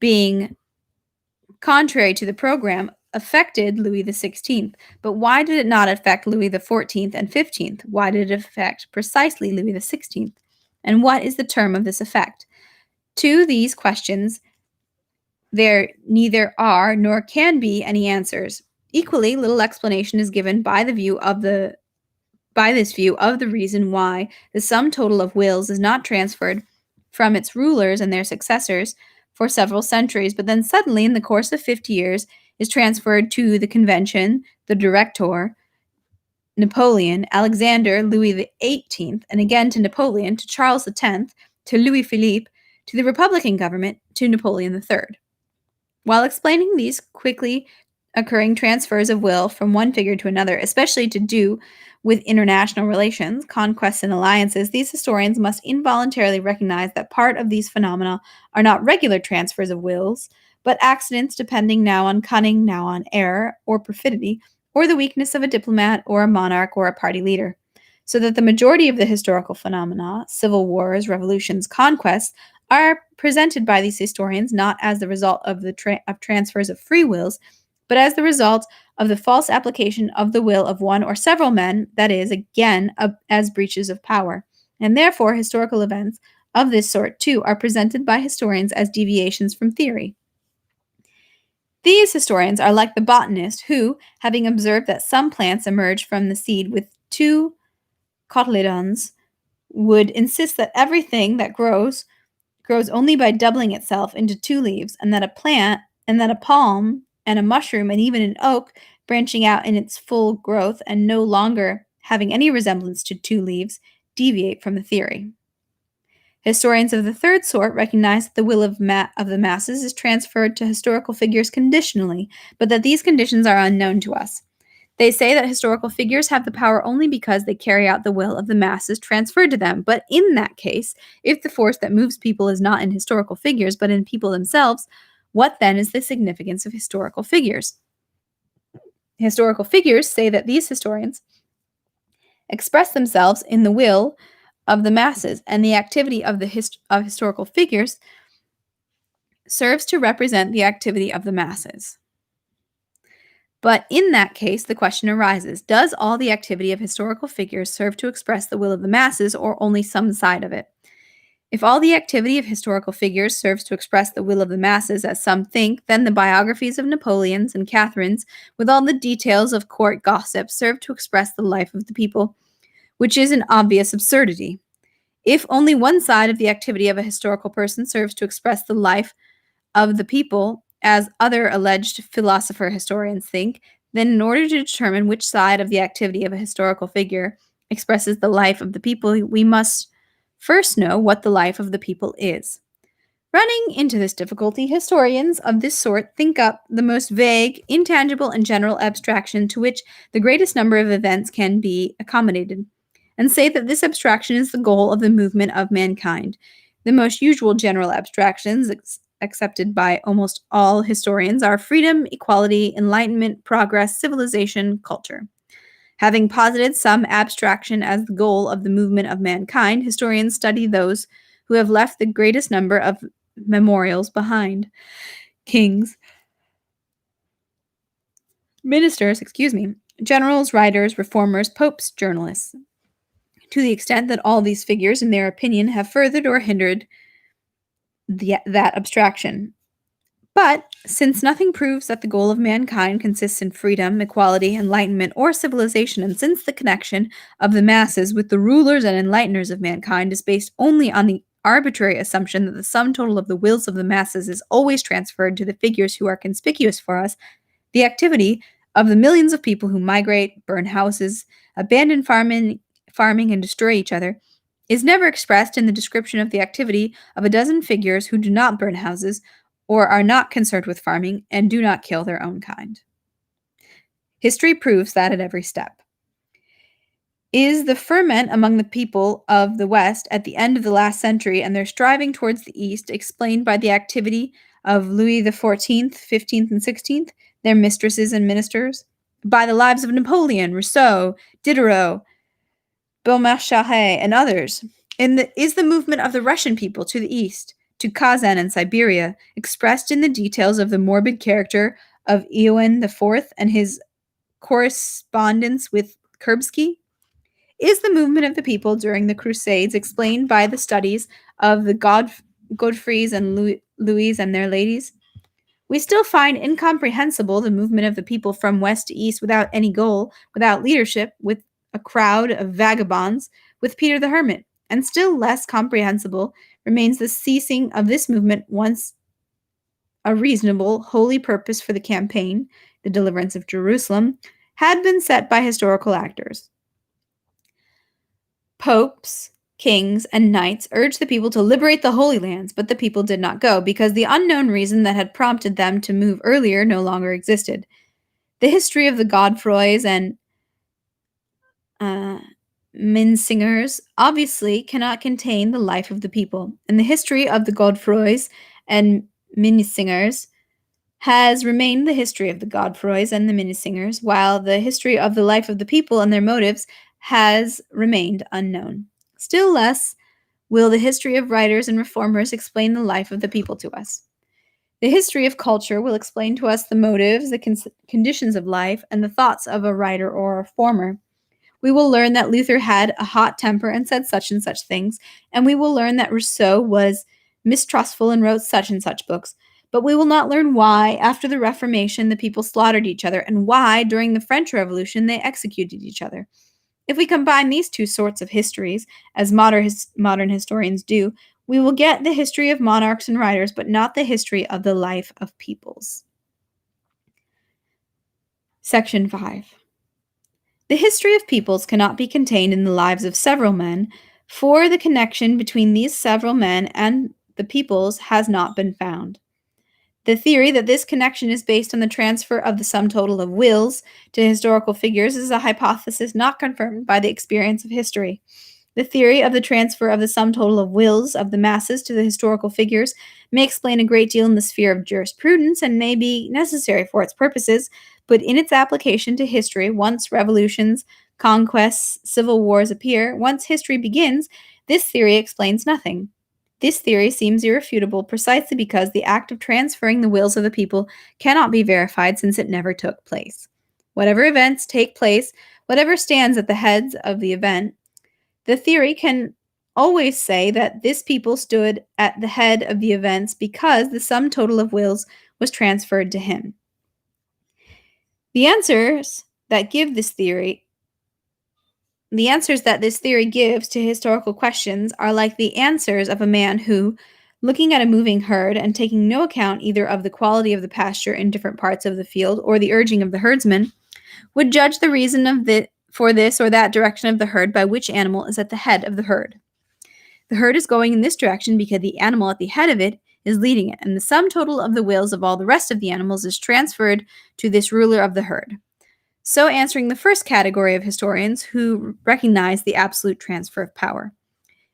[SPEAKER 1] being contrary to the program, affected Louis XVI. But why did it not affect Louis XIV and XV? Why did it affect precisely Louis XVI? And what is the term of this effect? To these questions, there neither are nor can be any answers. Equally little explanation is given by this view of the reason why the sum total of wills is not transferred from its rulers and their successors for several centuries, but then suddenly, in the course of 50 years, is transferred to the convention, the director, Napoleon, Alexander, Louis XVIII, and again to Napoleon, to Charles X, to Louis Philippe, to the Republican government, to Napoleon III. While explaining these quickly occurring transfers of will from one figure to another, especially to do with international relations, conquests, and alliances, these historians must involuntarily recognize that part of these phenomena are not regular transfers of wills, but accidents depending now on cunning, now on error or perfidy, or the weakness of a diplomat or a monarch or a party leader. So that the majority of the historical phenomena, civil wars, revolutions, conquests, are presented by these historians not as the result of transfers of free wills, but as the result of the false application of the will of one or several men, that is, again, as breaches of power. And therefore, historical events of this sort, too, are presented by historians as deviations from theory. These historians are like the botanist who, having observed that some plants emerge from the seed with 2 cotyledons, would insist that everything that grows only by doubling itself into 2 leaves, and that a plant and that a palm and a mushroom and even an oak branching out in its full growth and no longer having any resemblance to two leaves deviate from the theory. Historians of the third sort recognize that the will of the masses is transferred to historical figures conditionally, but that these conditions are unknown to us. They say that historical figures have the power only because they carry out the will of the masses transferred to them. But in that case, if the force that moves people is not in historical figures, but in people themselves, what then is the significance of historical figures? Historical figures say that these historians express themselves in the will of the masses, and the activity of historical figures serves to represent the activity of the masses. But in that case, the question arises, does all the activity of historical figures serve to express the will of the masses, or only some side of it? If all the activity of historical figures serves to express the will of the masses, as some think, then the biographies of Napoleons and Catherines, with all the details of court gossip, serve to express the life of the people, which is an obvious absurdity. If only one side of the activity of a historical person serves to express the life of the people, as other alleged philosopher historians think, then in order to determine which side of the activity of a historical figure expresses the life of the people, we must first know what the life of the people is. Running into this difficulty, historians of this sort think up the most vague, intangible, and general abstraction to which the greatest number of events can be accommodated, and say that this abstraction is the goal of the movement of mankind. The most usual general abstractions, accepted by almost all historians, are freedom, equality, enlightenment, progress, civilization, culture. Having posited some abstraction as the goal of the movement of mankind, historians study those who have left the greatest number of memorials behind. Kings, ministers, generals, writers, reformers, popes, journalists. To the extent that all these figures, in their opinion, have furthered or hindered that abstraction. But since nothing proves that the goal of mankind consists in freedom, equality, enlightenment, or civilization, and since the connection of the masses with the rulers and enlighteners of mankind is based only on the arbitrary assumption that the sum total of the wills of the masses is always transferred to the figures who are conspicuous for us, the activity of the millions of people who migrate, burn houses, abandon farming, and destroy each other is never expressed in the description of the activity of a dozen figures who do not burn houses, or are not concerned with farming, and do not kill their own kind. History proves that at every step. Is the ferment among the people of the West at the end of the last century and their striving towards the East explained by the activity of Louis XIV, XV, and XVI, their mistresses and ministers? By the lives of Napoleon, Rousseau, Diderot, Beaumarchais, and others? Is the movement of the Russian people to the East, to Kazan and Siberia, expressed in the details of the morbid character of Eoin IV and his correspondence with Kurbsky? Is the movement of the people during the Crusades explained by the studies of the Godfreys and Louis and their ladies? We still find incomprehensible the movement of the people from west to east without any goal, without leadership, with a crowd of vagabonds, with Peter the Hermit, and still less comprehensible remains the ceasing of this movement once a reasonable, holy purpose for the campaign, the deliverance of Jerusalem, had been set by historical actors. Popes, kings, and knights urged the people to liberate the Holy Lands, but the people did not go, because the unknown reason that had prompted them to move earlier no longer existed. The history of the Godfroys and Minsingers obviously cannot contain the life of the people, and the history of the Godfroys and Minsingers has remained the history of the Godfroys and the Minsingers, while the history of the life of the people and their motives has remained unknown. Still less will the history of writers and reformers explain the life of the people to us. The history of culture will explain to us the motives, the conditions of life, and the thoughts of a writer or a reformer. We will learn that Luther had a hot temper and said such and such things, and we will learn that Rousseau was mistrustful and wrote such and such books. But we will not learn why, after the Reformation, the people slaughtered each other, and why, during the French Revolution, they executed each other. If we combine these two sorts of histories, as modern historians do, We will get the history of monarchs and writers, but not the history of the life of peoples. Section 5. The history of peoples cannot be contained in the lives of several men, for the connection between these several men and the peoples has not been found. The theory that this connection is based on the transfer of the sum total of wills to historical figures is a hypothesis not confirmed by the experience of history. The theory of the transfer of the sum total of wills of the masses to the historical figures may explain a great deal in the sphere of jurisprudence and may be necessary for its purposes, but in its application to history, once revolutions, conquests, civil wars appear, once history begins, this theory explains nothing. This theory seems irrefutable precisely because the act of transferring the wills of the people cannot be verified since it never took place. Whatever events take place, whatever stands at the heads of the event, the theory can always say that this people stood at the head of the events because the sum total of wills was transferred to him. The answers that this theory gives to historical questions are like the answers of a man who, looking at a moving herd and taking no account either of the quality of the pasture in different parts of the field or the urging of the herdsman, would judge the reason for this or that direction of the herd by which animal is at the head of the herd. The herd is going in this direction because the animal at the head of it is leading it, and the sum total of the wills of all the rest of the animals is transferred to this ruler of the herd. So answering the first category of historians who recognize the absolute transfer of power.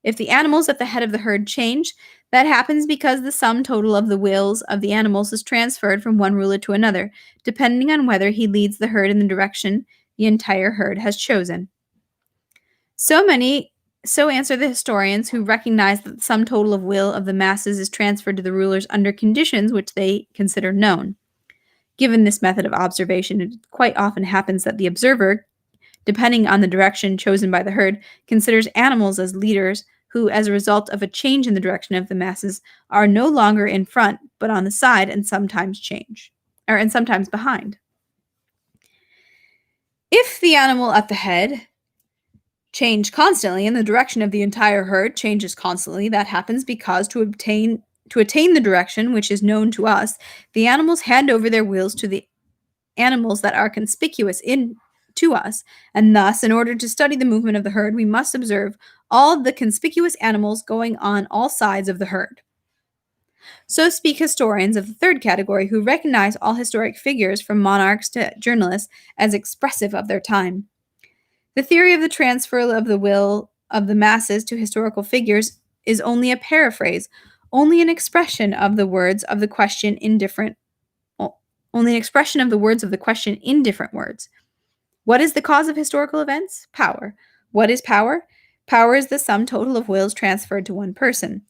[SPEAKER 1] If the animals at the head of the herd change, that happens because the sum total of the wills of the animals is transferred from one ruler to another, depending on whether he leads the herd in the direction the entire herd has chosen. So answer the historians who recognize that the sum total of will of the masses is transferred to the rulers under conditions which they consider known. Given this method of observation, it quite often happens that the observer, depending on the direction chosen by the herd, considers animals as leaders who, as a result of a change in the direction of the masses, are no longer in front, but on the side and sometimes behind. If the animal at the head change constantly and the direction of the entire herd changes constantly, that happens because to attain the direction which is known to us, the animals hand over their wills to the animals that are conspicuous to us, and thus, in order to study the movement of the herd, we must observe all the conspicuous animals going on all sides of the herd. So speak historians of the third category who recognize all historic figures from monarchs to journalists as expressive of their time. The theory of the transfer of the will of the masses to historical figures is only a paraphrase, only an expression of the words of the question in different words. What is the cause of historical events? Power. What is power? Power is the sum total of wills transferred to one person.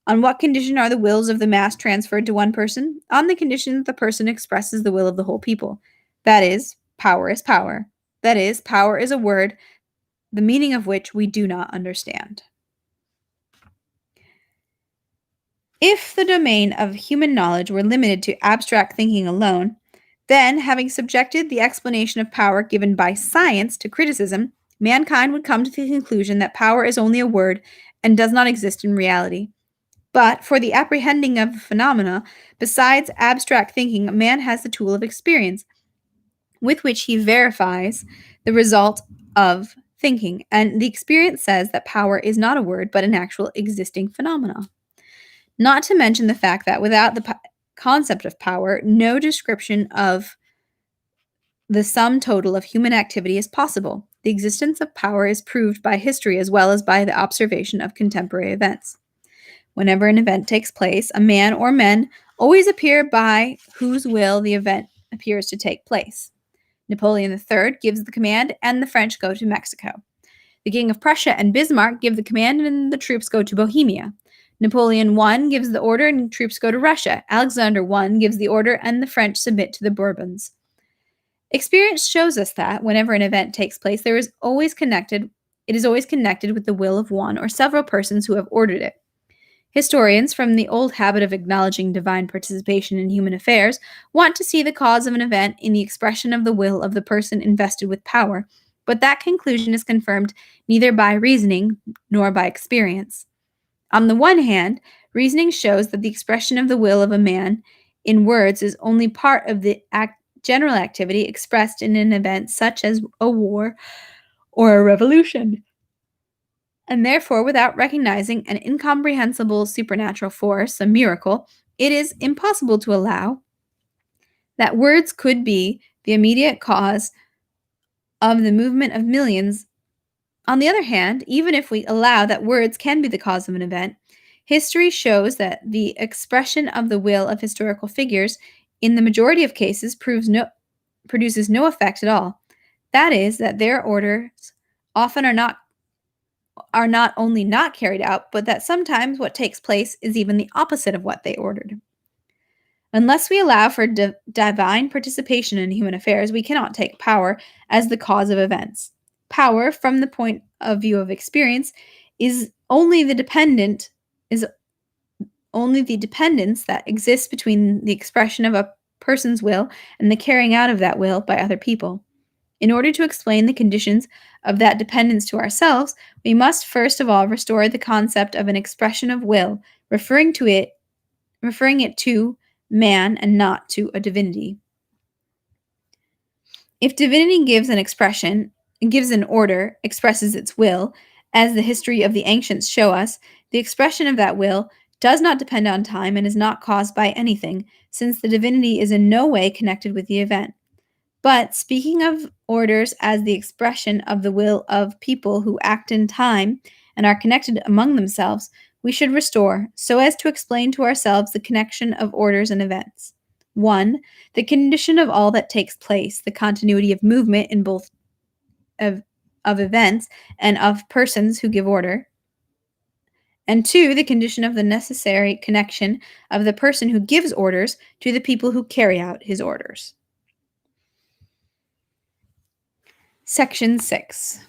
[SPEAKER 1] On what condition are the wills of the mass transferred to one person? On the condition that the person expresses the will of the whole people. That is, power is power. That is, power is a word, the meaning of which we do not understand. If the domain of human knowledge were limited to abstract thinking alone, then, having subjected the explanation of power given by science to criticism, mankind would come to the conclusion that power is only a word and does not exist in reality. But for the apprehending of phenomena, besides abstract thinking, man has the tool of experience, with which he verifies the result of thinking, and the experience says that power is not a word but an actual existing phenomena. Not to mention the fact that without the concept of power, no description of the sum total of human activity is possible. The existence of power is proved by history as well as by the observation of contemporary events. Whenever an event takes place, a man or men always appear by whose will the event appears to take place. Napoleon III gives the command and the French go to Mexico. The King of Prussia and Bismarck give the command and the troops go to Bohemia. Napoleon I gives the order and troops go to Russia. Alexander I gives the order and the French submit to the Bourbons. Experience shows us that whenever an event takes place, it is always connected with the will of one or several persons who have ordered it. Historians, from the old habit of acknowledging divine participation in human affairs, want to see the cause of an event in the expression of the will of the person invested with power, but that conclusion is confirmed neither by reasoning nor by experience. On the one hand, reasoning shows that the expression of the will of a man in words is only part of the general activity expressed in an event such as a war or a revolution. And therefore, without recognizing an incomprehensible supernatural force, a miracle, it is impossible to allow that words could be the immediate cause of the movement of millions. On the other hand, even if we allow that words can be the cause of an event, history shows that the expression of the will of historical figures, in the majority of cases, produces no effect at all. That is, that their orders often are not only not carried out, but that sometimes what takes place is even the opposite of what they ordered. Unless we allow for divine participation in human affairs, we cannot take power as the cause of events. Power, from the point of view of experience, is only the dependence that exists between the expression of a person's will and the carrying out of that will by other people. In order to explain the conditions of that dependence to ourselves, we must first of all restore the concept of an expression of will, referring it to man and not to a divinity. If divinity gives an order, expresses its will, as the history of the ancients show us, the expression of that will does not depend on time and is not caused by anything, since the divinity is in no way connected with the event. But speaking of orders as the expression of the will of people who act in time and are connected among themselves, we should restore, so as to explain to ourselves the connection of orders and events. 1. The condition of all that takes place, the continuity of movement in both of events and of persons who give order. And 2. The condition of the necessary connection of the person who gives orders to the people who carry out his orders. Section 6.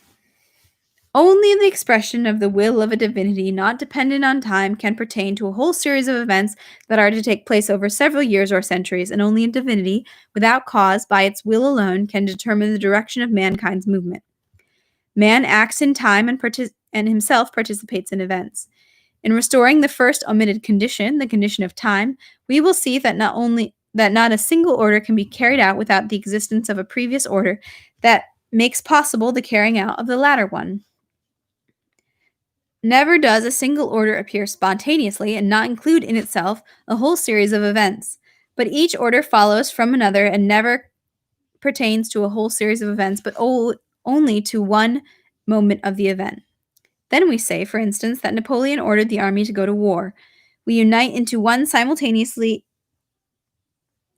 [SPEAKER 1] Only the expression of the will of a divinity not dependent on time can pertain to a whole series of events that are to take place over several years or centuries, and only a divinity, without cause, by its will alone, can determine the direction of mankind's movement. Man acts in time and himself participates in events. In restoring the first omitted condition, the condition of time, we will see that not a single order can be carried out without the existence of a previous order that makes possible the carrying out of the latter one. Never does a single order appear spontaneously and not include in itself a whole series of events, but each order follows from another and never pertains to a whole series of events, but only to one moment of the event. Then we say, for instance, that Napoleon ordered the army to go to war. We unite into one simultaneously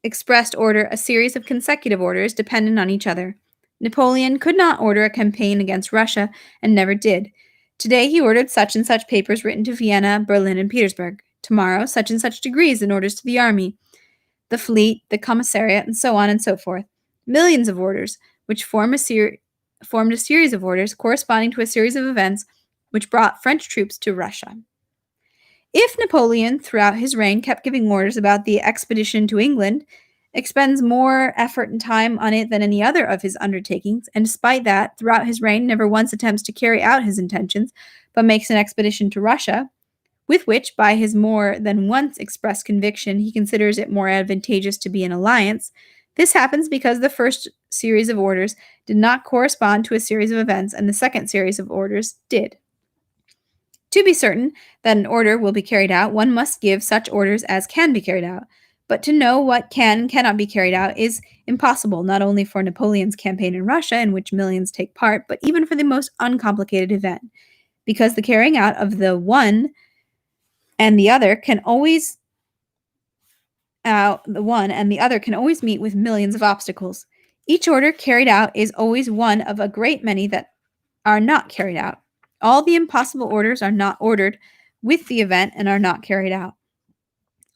[SPEAKER 1] expressed order a series of consecutive orders dependent on each other. Napoleon could not order a campaign against Russia and never did. Today he ordered such and such papers written to Vienna, Berlin, and Petersburg. Tomorrow, such and such degrees and orders to the army, the fleet, the commissariat, and so on and so forth. Millions of orders, which formed a series of orders corresponding to a series of events which brought French troops to Russia. If Napoleon, throughout his reign, kept giving orders about the expedition to England, expends more effort and time on it than any other of his undertakings, and despite that, throughout his reign, never once attempts to carry out his intentions, but makes an expedition to Russia, with which, by his more than once expressed conviction, he considers it more advantageous to be in alliance, this happens because the first series of orders did not correspond to a series of events, and the second series of orders did. To be certain that an order will be carried out, one must give such orders as can be carried out. But to know what can and cannot be carried out is impossible, not only for Napoleon's campaign in Russia, in which millions take part, but even for the most uncomplicated event, because the carrying out of the one and the other can always meet with millions of obstacles. Each order carried out is always one of a great many that are not carried out. All the impossible orders are not ordered with the event and are not carried out.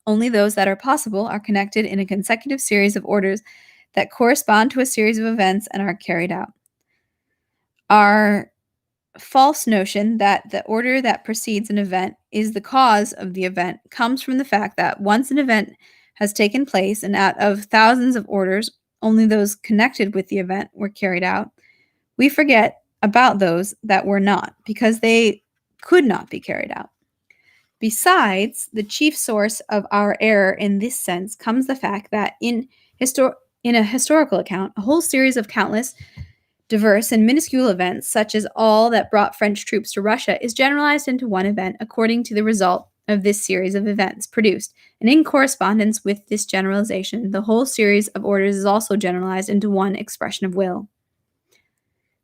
[SPEAKER 1] Only those that are possible are connected in a consecutive series of orders that correspond to a series of events and are carried out. Our false notion that the order that precedes an event is the cause of the event comes from the fact that once an event has taken place and out of thousands of orders, only those connected with the event were carried out, we forget about those that were not, because they could not be carried out. Besides, the chief source of our error in this sense comes the fact that in a historical account, a whole series of countless, diverse, and minuscule events, such as all that brought French troops to Russia, is generalized into one event according to the result of this series of events produced. And in correspondence with this generalization, the whole series of orders is also generalized into one expression of will.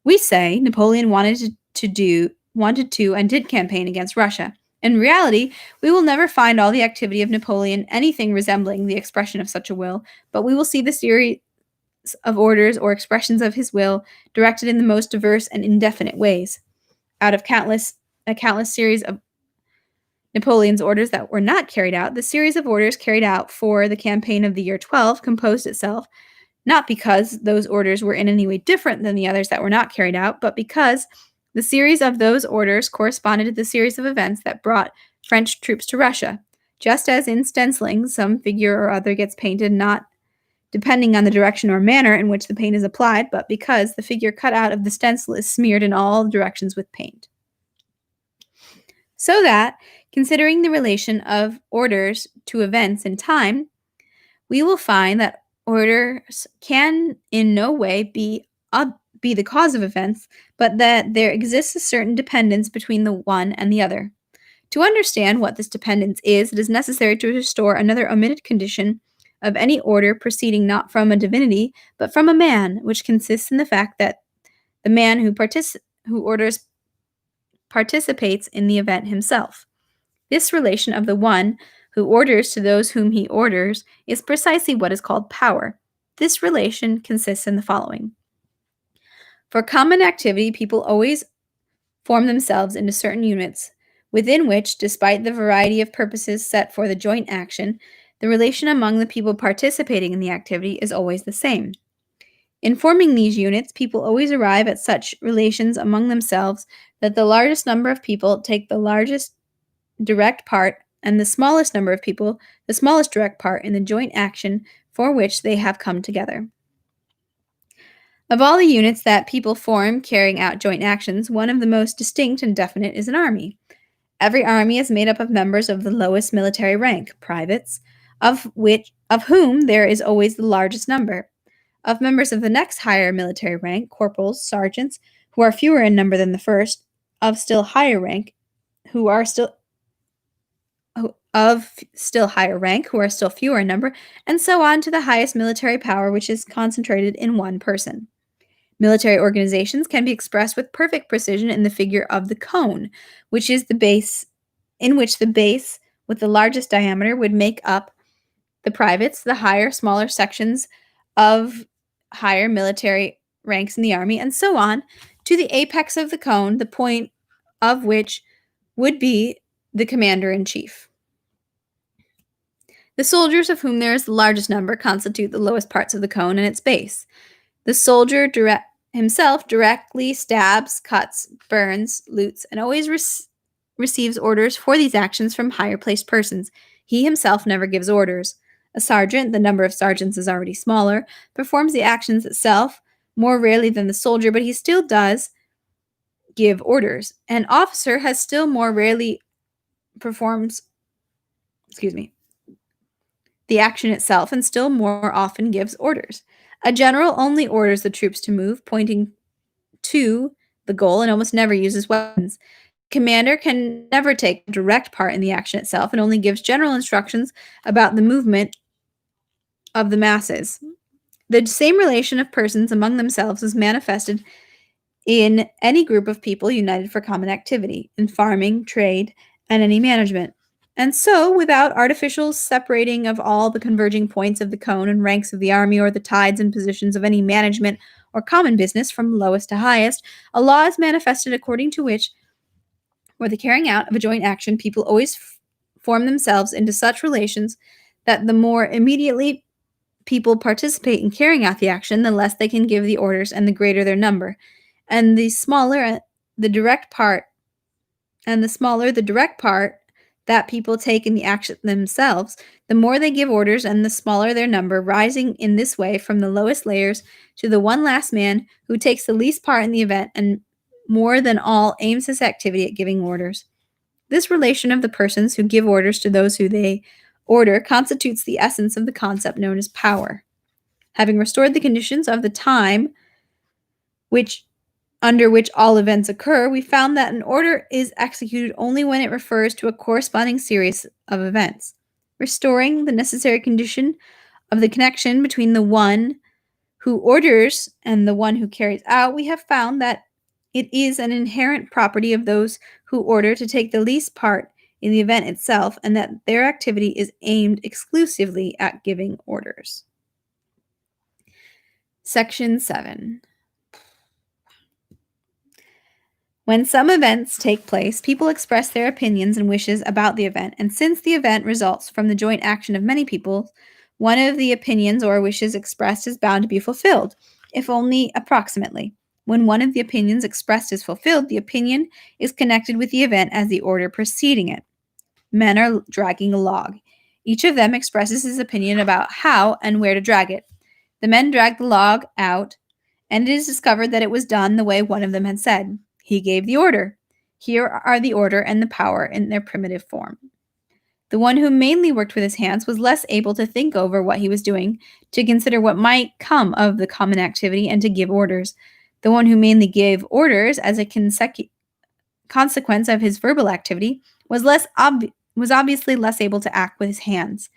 [SPEAKER 1] We say Napoleon wanted to and did campaign against Russia. In reality, we will never find all the activity of Napoleon anything resembling the expression of such a will, but we will see the series of orders or expressions of his will directed in the most diverse and indefinite ways. Out of a countless series of Napoleon's orders that were not carried out, the series of orders carried out for the campaign of the year 12 composed itself not because those orders were in any way different than the others that were not carried out, but because the series of those orders corresponded to the series of events that brought French troops to Russia. Just as in stenciling, some figure or other gets painted not depending on the direction or manner in which the paint is applied, but because the figure cut out of the stencil is smeared in all directions with paint. So that, considering the relation of orders to events in time, we will find that orders can in no way be the cause of events, but that there exists a certain dependence between the one and the other. To understand what this dependence is, it is necessary to restore another omitted condition of any order proceeding not from a divinity, but from a man, which consists in the fact that the man who orders participates in the event himself. This relation of the one who orders to those whom he orders is precisely what is called power. This relation consists in the following. For common activity, people always form themselves into certain units, within which, despite the variety of purposes set for the joint action, the relation among the people participating in the activity is always the same. In forming these units, people always arrive at such relations among themselves that the largest number of people take the largest direct part, and the smallest number of people the smallest direct part in the joint action for which they have come together. Of all the units that people form carrying out joint actions, one of the most distinct and definite is an army. Every army is made up of members of the lowest military rank, privates, of whom there is always the largest number. Of members of the next higher military rank, corporals, sergeants, who are fewer in number than the first, of still higher rank, who are still fewer in number, and so on to the highest military power, which is concentrated in one person. Military organizations can be expressed with perfect precision in the figure of the cone, which is the base, in which the base with the largest diameter would make up the privates, the higher, smaller sections of higher military ranks in the army, and so on to the apex of the cone, the point of which would be the commander-in-chief. The soldiers, of whom there is the largest number, constitute the lowest parts of the cone and its base. The soldier himself directly stabs, cuts, burns, loots, and always receives orders for these actions from higher-placed persons. He himself never gives orders. A sergeant, the number of sergeants is already smaller, performs the actions itself more rarely than the soldier, but he still does give orders. An officer has still more rarely performs the action itself and still more often gives orders. A general only orders the troops to move, pointing to the goal, and almost never uses weapons. Commander can never take direct part in the action itself and only gives general instructions about the movement of the masses. The same relation of persons among themselves is manifested in any group of people united for common activity, in farming, trade, and any management. And so, without artificial separating of all the converging points of the cone and ranks of the army, or the tides and positions of any management or common business from lowest to highest, a law is manifested according to which, for the carrying out of a joint action, people always form themselves into such relations that the more immediately people participate in carrying out the action, the less they can give the orders and the greater their number. And the smaller the direct part that people take in the action themselves, the more they give orders and the smaller their number, rising in this way from the lowest layers to the one last man who takes the least part in the event and more than all aims his activity at giving orders. This relation of the persons who give orders to those who they order constitutes the essence of the concept known as power. Having restored the conditions of the time under which all events occur, we found that an order is executed only when it refers to a corresponding series of events. Restoring the necessary condition of the connection between the one who orders and the one who carries out, we have found that it is an inherent property of those who order to take the least part in the event itself, and that their activity is aimed exclusively at giving orders. Section 7. When some events take place, people express their opinions and wishes about the event, and since the event results from the joint action of many people, one of the opinions or wishes expressed is bound to be fulfilled, if only approximately. When one of the opinions expressed is fulfilled, the opinion is connected with the event as the order preceding it. Men are dragging a log. Each of them expresses his opinion about how and where to drag it. The men drag the log out, and it is discovered that it was done the way one of them had said. He gave the order. Here are the order and the power in their primitive form. The one who mainly worked with his hands was less able to think over what he was doing, to consider what might come of the common activity, and to give orders. The one who mainly gave orders as a consequence of his verbal activity was obviously less able to act with his hands.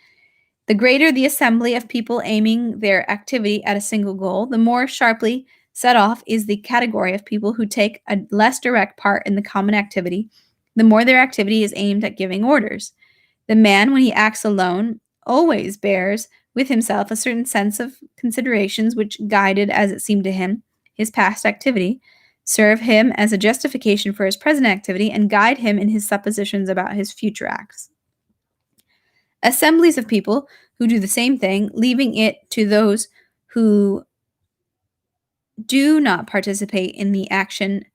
[SPEAKER 1] The greater the assembly of people aiming their activity at a single goal, the more sharply set off is the category of people who take a less direct part in the common activity, the more their activity is aimed at giving orders. The man, when he acts alone, always bears with himself a certain sense of considerations which, guided as it seemed to him, his past activity, serve him as a justification for his present activity, and guide him in his suppositions about his future acts. Assemblies of people who do the same thing, leaving it to those who do not participate in the action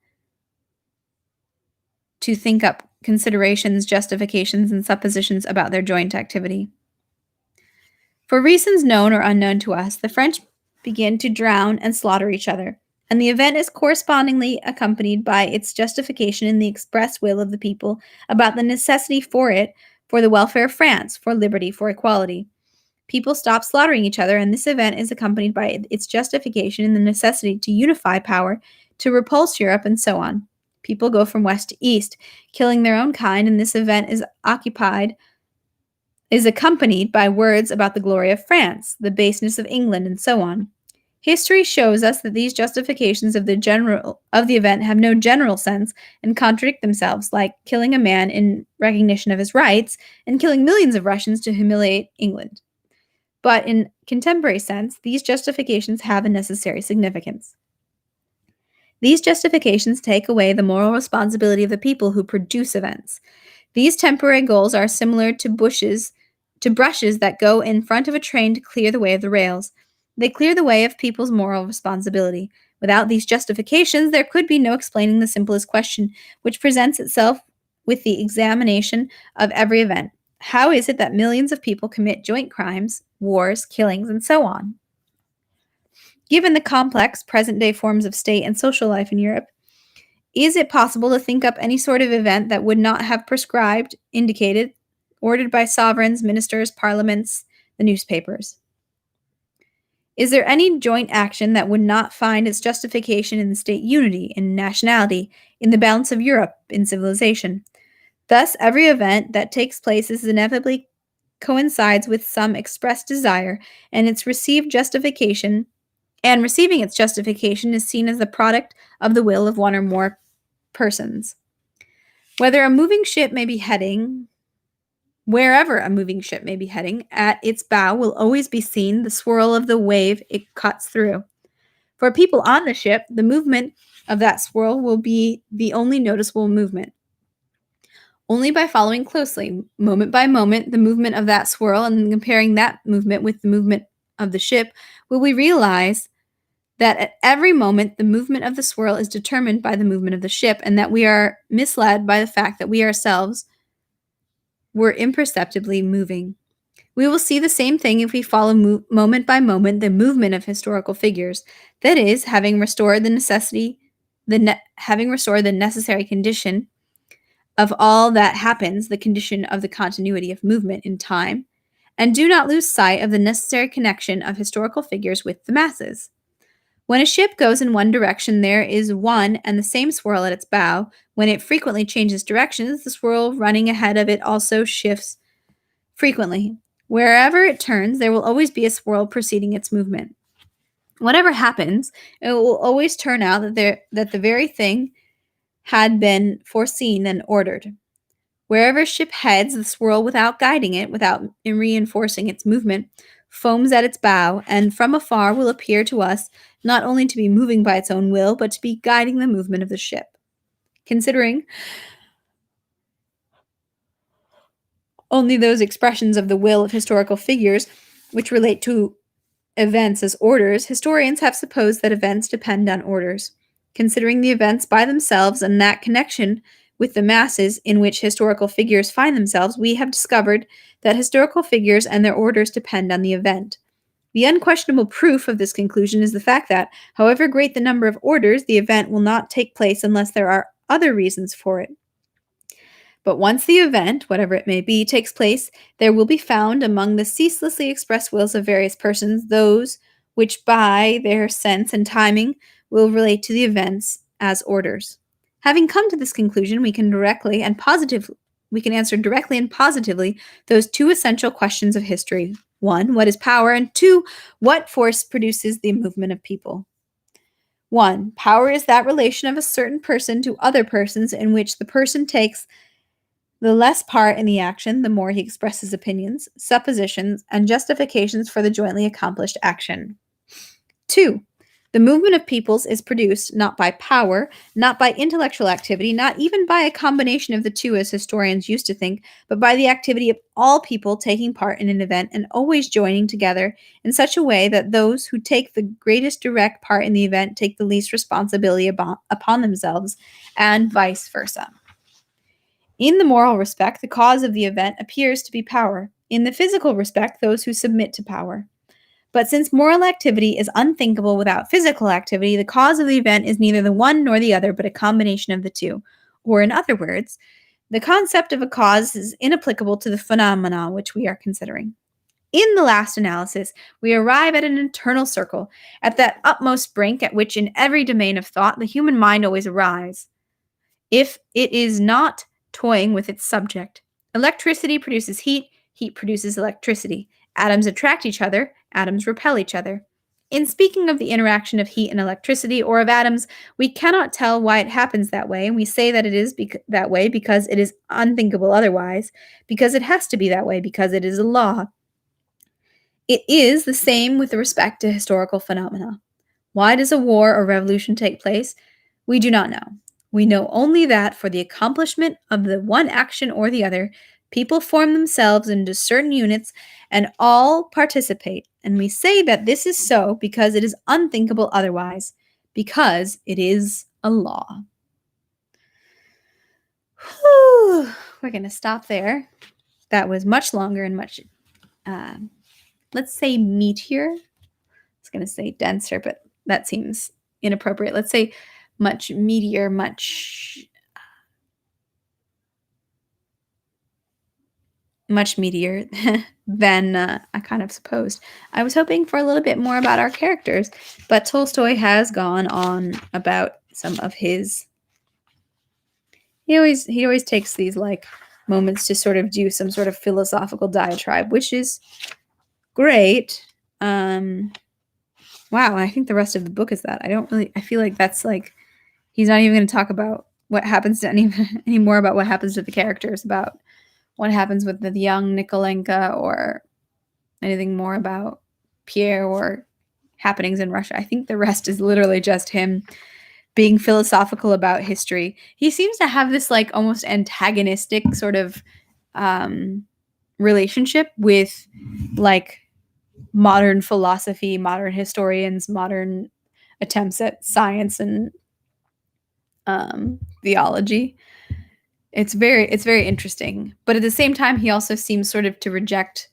[SPEAKER 1] to think up considerations, justifications, and suppositions about their joint activity. For reasons known or unknown to us, the French begin to drown and slaughter each other, and the event is correspondingly accompanied by its justification in the express will of the people about the necessity for it, for the welfare of France, for liberty, for equality. People stop slaughtering each other, and this event is accompanied by its justification in the necessity to unify power, to repulse Europe, and so on. People go from west to east, killing their own kind, and this event is accompanied by words about the glory of France, the baseness of England, and so on. History shows us that these justifications of the event have no general sense and contradict themselves, like killing a man in recognition of his rights and killing millions of Russians to humiliate England. But in contemporary sense, these justifications have a necessary significance. These justifications take away the moral responsibility of the people who produce events. These temporary goals are similar to brushes that go in front of a train to clear the way of the rails. They clear the way of people's moral responsibility. Without these justifications, there could be no explaining the simplest question, which presents itself with the examination of every event. How is it that millions of people commit joint crimes, wars, killings, and so on? Given the complex present-day forms of state and social life in Europe, is it possible to think up any sort of event that would not have prescribed, indicated, ordered by sovereigns, ministers, parliaments, the newspapers? Is there any joint action that would not find its justification in the state unity, in nationality, in the balance of Europe, in civilization? Thus, every event that takes place is inevitably coincides with some expressed desire, and receiving its justification is seen as the product of the will of one or more persons. Wherever a moving ship may be heading, at its bow will always be seen the swirl of the wave it cuts through. For people on the ship, the movement of that swirl will be the only noticeable movement. Only by following closely, moment by moment, the movement of that swirl and comparing that movement with the movement of the ship, will we realize that at every moment the movement of the swirl is determined by the movement of the ship, and that we are misled by the fact that we ourselves were imperceptibly moving. We will see the same thing if we follow moment by moment the movement of historical figures, that is, having restored the necessary condition of all that happens, the condition of the continuity of movement in time, and do not lose sight of the necessary connection of historical figures with the masses. When a ship goes in one direction, there is one and the same swirl at its bow. When it frequently changes directions, the swirl running ahead of it also shifts frequently. Wherever it turns, there will always be a swirl preceding its movement. Whatever happens, it will always turn out that the very thing had been foreseen and ordered. Wherever ship heads, the swirl, without guiding it, without reinforcing its movement, foams at its bow, and from afar will appear to us not only to be moving by its own will, but to be guiding the movement of the ship. Considering only those expressions of the will of historical figures which relate to events as orders, historians have supposed that events depend on orders. Considering the events by themselves and that connection with the masses in which historical figures find themselves, we have discovered that historical figures and their orders depend on the event. The unquestionable proof of this conclusion is the fact that, however great the number of orders, the event will not take place unless there are other reasons for it. But once the event, whatever it may be, takes place, there will be found among the ceaselessly expressed wills of various persons those which by their sense and timing will relate to the events as orders. Having come to this conclusion, we can answer directly and positively those two essential questions of history. 1, what is power? And 2, what force produces the movement of people? 1, power is that relation of a certain person to other persons in which the person takes the less part in the action, the more he expresses opinions, suppositions, and justifications for the jointly accomplished action. 2, the movement of peoples is produced not by power, not by intellectual activity, not even by a combination of the two as historians used to think, but by the activity of all people taking part in an event and always joining together in such a way that those who take the greatest direct part in the event take the least responsibility upon themselves, and vice versa. In the moral respect, the cause of the event appears to be power. In the physical respect, those who submit to power. But since moral activity is unthinkable without physical activity, the cause of the event is neither the one nor the other, but a combination of the two. Or in other words, the concept of a cause is inapplicable to the phenomena which we are considering. In the last analysis, we arrive at an eternal circle, at that utmost brink at which in every domain of thought the human mind always arrives. If it is not toying with its subject. Electricity produces heat, heat produces electricity. Atoms attract each other, atoms repel each other. In speaking of the interaction of heat and electricity, or of atoms, we cannot tell why it happens that way, and we say that it is that way because it is unthinkable otherwise, because it has to be that way, because it is a law. It is the same with respect to historical phenomena. Why does a war or revolution take place? We do not know. We know only that for the accomplishment of the one action or the other, people form themselves into certain units and all participate. And we say that this is so because it is unthinkable otherwise, because it is a law. Whew. We're going to stop there. That was much longer and much, let's say meatier. I was going to say denser, but that seems inappropriate. Let's say much meatier, much meatier than I kind of supposed. I was hoping for a little bit more about our characters, but Tolstoy has gone on about some of his. He always takes these like moments to sort of do some sort of philosophical diatribe, which is great. Wow, I think the rest of the book is that. I feel like that's like he's not even going to talk about what happens to any more about what happens to the characters, about what happens with the young Nikolenka, or anything more about Pierre or happenings in Russia. I think the rest is literally just him being philosophical about history. He seems to have this like almost antagonistic sort of relationship with like modern philosophy, modern historians, modern attempts at science and theology. It's very interesting, but at the same time, he also seems sort of to reject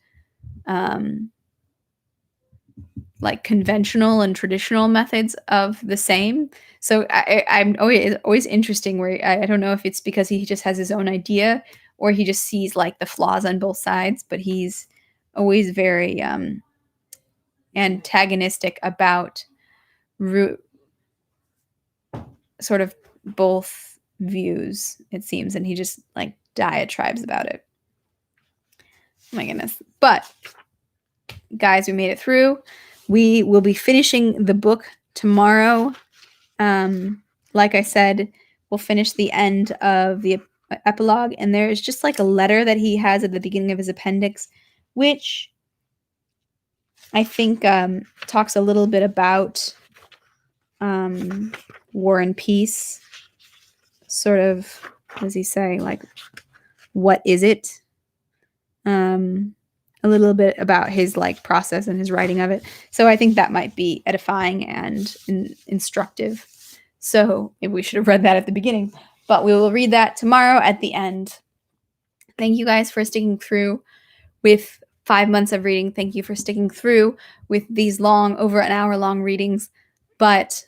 [SPEAKER 1] like conventional and traditional methods of the same. So I'm always interesting where I don't know if it's because he just has his own idea or he just sees like the flaws on both sides, but he's always very antagonistic about sort of both views, it seems, and he just like diatribes about it. Oh my goodness. But guys, we made it through. We will be finishing the book tomorrow. Like I said, we'll finish the end of the epilogue, and there's just like a letter that he has at the beginning of his appendix, which I think talks a little bit about war and peace. Sort of, what does he say? Like, what is it? A little bit about his like process and his writing of it. So I think that might be edifying and instructive. So maybe we should have read that at the beginning, but we will read that tomorrow at the end. Thank you guys for sticking through with 5 months of reading. Thank you for sticking through with these long, over an hour long readings. But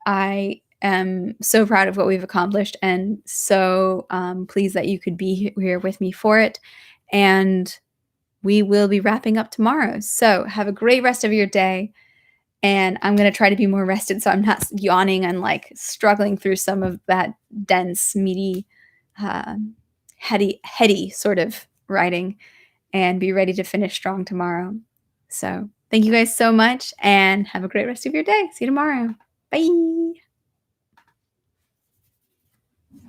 [SPEAKER 1] I am so proud of what we've accomplished and so pleased that you could be here with me for it. And we will be wrapping up tomorrow. So have a great rest of your day. And I'm going to try to be more rested so I'm not yawning and like struggling through some of that dense, meaty, heady sort of writing, and be ready to finish strong tomorrow. So thank you guys so much and have a great rest of your day. See you tomorrow. Bye.